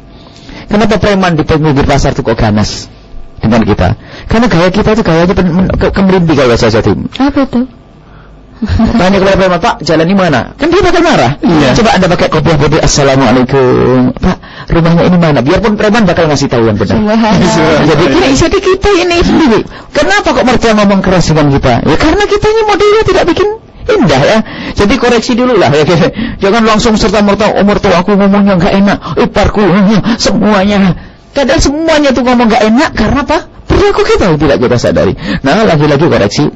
Kenapa preman di pinggir pasar itu kok ganas dengan kita? Karena gaya kita itu gayanya kemerinding gaya saja tim. Apa itu? Tanya kepada preman, Pak, jalan ini mana? Kan dia bakal marah. Coba Anda pakai kopiah putih, Assalamualaikum, Pak, rumahnya ini mana? Biarpun preman bakal ngasih tahu yang benar. Jadi kita ini sendiri. Kenapa kok mertua ngomong keras dengan kita? Ya karena kita ini modelnya tidak bikin indah ya. Jadi koreksi dulu lah ya. Jangan langsung serta-merta mertua aku ngomongnya nggak enak, iparku semuanya. Kadang semuanya tuh ngomong nggak enak karena apa? Perilaku kita tidak kita sadari. Nah, lagi-lagi koreksi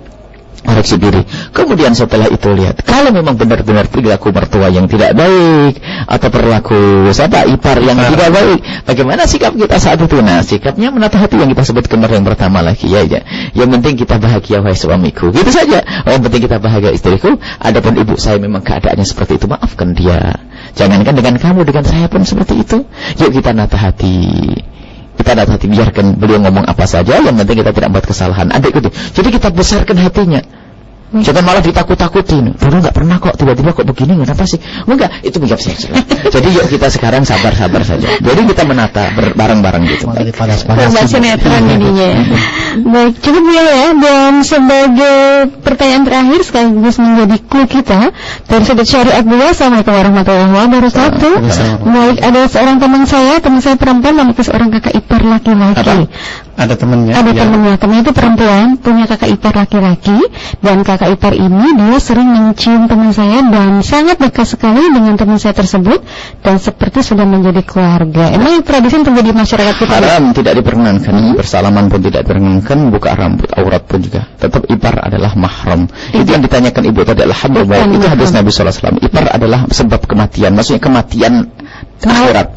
diri. Kemudian setelah itu lihat, kalau memang benar-benar perilaku mertua yang tidak baik atau perilaku ipar yang tidak baik, bagaimana sikap kita saat itu? Nah, sikapnya menata hati yang kita sebut kemarin yang pertama lagi ya. Yang penting kita bahagia wahai suamiku. Gitu saja. Yang penting kita bahagia istriku. Adapun ibu saya memang keadaannya seperti itu, maafkan dia. Jangankan dengan kamu, dengan saya pun seperti itu. Yuk kita nata hati. Biarkan beliau ngomong apa saja, yang penting kita tidak buat kesalahan. Jadi kita besarkan hatinya. Jangan malah ditakut-takutin. Dulu nggak pernah kok, tiba-tiba kok begini, kenapa sih? Enggak, itu menjawab saya. Jadi yuk kita sekarang sabar-sabar saja. Jadi kita menata bareng-bareng gitu. Mbak sinetron ininya ya. Baik, cukup ya. Dan sebagai pertanyaan terakhir sekaligus menjadi clue kita dari sudut syariat beliau. Assalamualaikum warahmatullahi wabarakatuh. Baik, ada seorang teman saya perempuan memiliki seorang kakak ipar laki-laki. Ada temannya. Temannya itu perempuan, punya kakak ipar laki-laki, dan kakak ipar ini dia sering mencium teman saya dan sangat dekat sekali dengan teman saya tersebut dan seperti sudah menjadi keluarga. Emang tradisi yang terjadi di masyarakat kita haram, tidak diperkenankan. Bersalaman pun tidak diperkenankan, buka rambut, aurat pun juga. Tetap ipar adalah mahram. Itu yang ditanyakan ibu tadi adalah hadis. Itu hadis Nabi sallallahu alaihi wasallam. Ipar adalah sebab kematian, maksudnya kematian akhirat.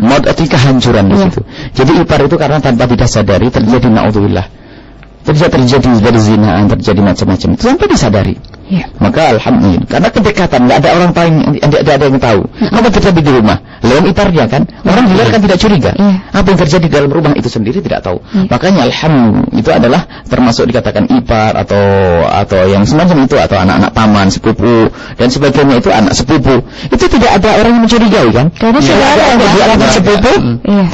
Maut itu kehancuran di situ. Jadi ipar itu karena tanpa tidak sadari terjadi naudzubillah. Terjadi dari zina, terjadi macam-macam itu tanpa disadari. Maka alhamdulillah, karena kedekatan, nggak ada orang tidak ada yang tahu apa terjadi di rumah. Lawan iparnya kan, orang di luar kan tidak curiga. Apa yang terjadi di dalam rumah itu sendiri tidak tahu. Makanya alhamdulillah itu adalah termasuk dikatakan ipar atau yang semacam itu, atau anak-anak paman, sepupu dan sebagainya, itu anak sepupu. Itu tidak ada orang yang mencurigai kan? Karena ada anak sepupu,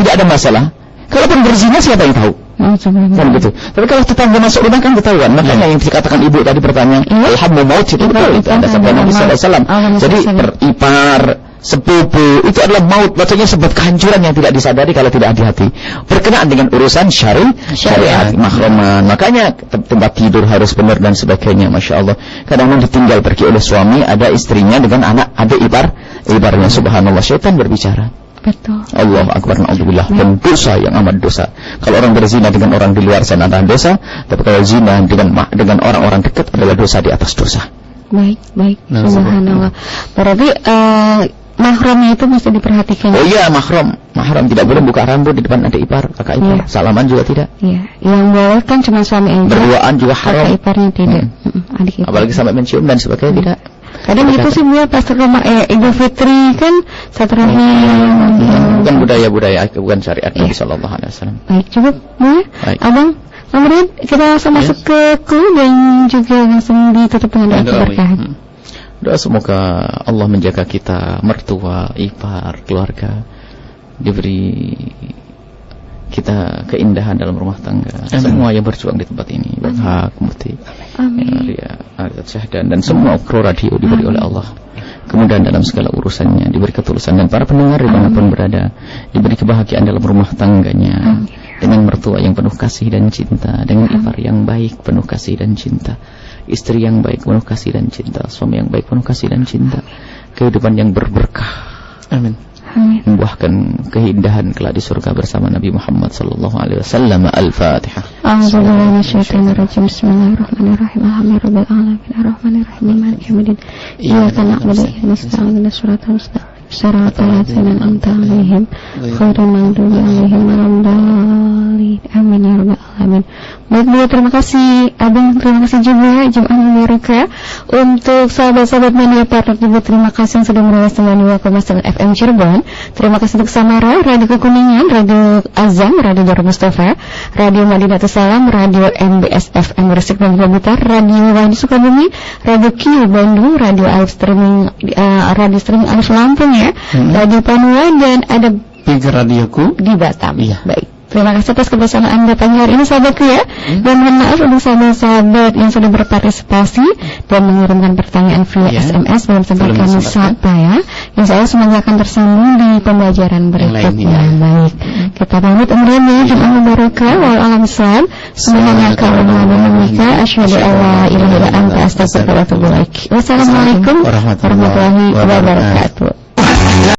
tidak ada masalah. Kalaupun berzina siapa yang tahu? Kan gitu. Tapi kalau tetangga masuk rumah kan ketahuan. Makanya yang dikatakan ibu tadi pertanyaan, alhamdulillah maut itu betul. Itu ada sabda Nabi sallallahu alaihi wasallam. Jadi ipar, sepupu itu adalah maut, maksudnya sebab kehancuran yang tidak disadari kalau tidak hati-hati. Berkenaan dengan urusan syariat, mahraman. Makanya tempat tidur harus benar dan sebagainya. Masya Allah. Kadang-kadang ditinggal pergi oleh suami, ada istrinya dengan adik iparnya. Subhanallah, syaitan berbicara. Betul. Allah akbar, na'udzubillah. Dan dosa yang amat dosa. Kalau orang berzina dengan orang di luar sana adalah dosa, tapi kalau zina dengan orang-orang dekat adalah dosa di atas dosa. Baik. Subhanallah. Berarti mahramnya itu mesti diperhatikan. Oh iya, mahram tidak boleh buka rambut di depan adik ipar, kakak ipar. Salaman juga tidak. Iya. Yang boleh kan cuma suami aja. Berduaan juga haram. Kakak iparnya tidak. Adik ipar. Apalagi sampai mencium dan sebagainya tidak. Kadang itu sih Bu, pas rumah Idul Fitri kan bukan budaya, bukan syariat Nabi sallallahu alaihi wasallam. Baik, cukup Bu. Abang, kemudian kita langsung masuk ke clue dan juga langsung ditutup dengan doa keberkahan. Doa semoga Allah menjaga kita, mertua, ipar, keluarga, diberi kita keindahan dalam rumah tangga. Semua yang berjuang di tempat ini berhak muti. Dan semua kru radio diberi oleh Allah. Kemudian dalam segala urusannya diberi ketulusan, dan para pendengar dimanapun berada diberi kebahagiaan dalam rumah tangganya, dengan mertua yang penuh kasih dan cinta, dengan ipar yang baik penuh kasih dan cinta, istri yang baik penuh kasih dan cinta, suami yang baik penuh kasih dan cinta, kehidupan yang berberkah. Amin. Membuahkan keindahan kelak di surga bersama Nabi Muhammad sallallahu alaihi wasallam. Al-Fatihah. A'udzubillahi minasyaitonir rajim. Bismillahirrahmanirrahim. Alhamdulillahirabbil alamin arrahmanirrahim maliki yaumiddin. Iyyaka na'budu wa iyyaka nasta'in ihdinas siratal mustaqim. Siratal ladzina an'amta 'alaihim ghairil maghdubi 'alaihim waladdallin. Amin ya rabbal alamin. Baik, terima kasih Abang, terima kasih juga Jemaah Amerika. Untuk sahabat-sahabat media partner juga terima kasih yang sudah merilis 92,9 FM Cirebon. Terima kasih untuk Samara, Radio Kekuningan, Radio Azam, Radio Darul Mustafa, Radio Madinatus Salam, Radio MBS FM Gresik dan Blitar, Radio Wahid Sukabumi, Radio Q Bandung, Radio Alif Streaming, Radio Streaming Alif Lampung ya, Radio Panua, dan ada Radioku di Batam. Iya. Baik. Terima kasih atas kebersamaan Anda pagi hari ini sahabatku ya. Dan mohon maaf untuk sahabat-sahabat yang sudah berpartisipasi dan mengirimkan pertanyaan via SMS belum sempat kami sapa ya. Insya Allah semuanya akan tersambung di pembelajaran berikutnya. Baik, kita pamit umurnya Jumat Mubarakah wal alam salam. Semuanya kalau menikah asyhadu alla ilaha illa anta astaghfiruka wa atubu ilaik. Wassalamualaikum warahmatullahi wabarakatuh.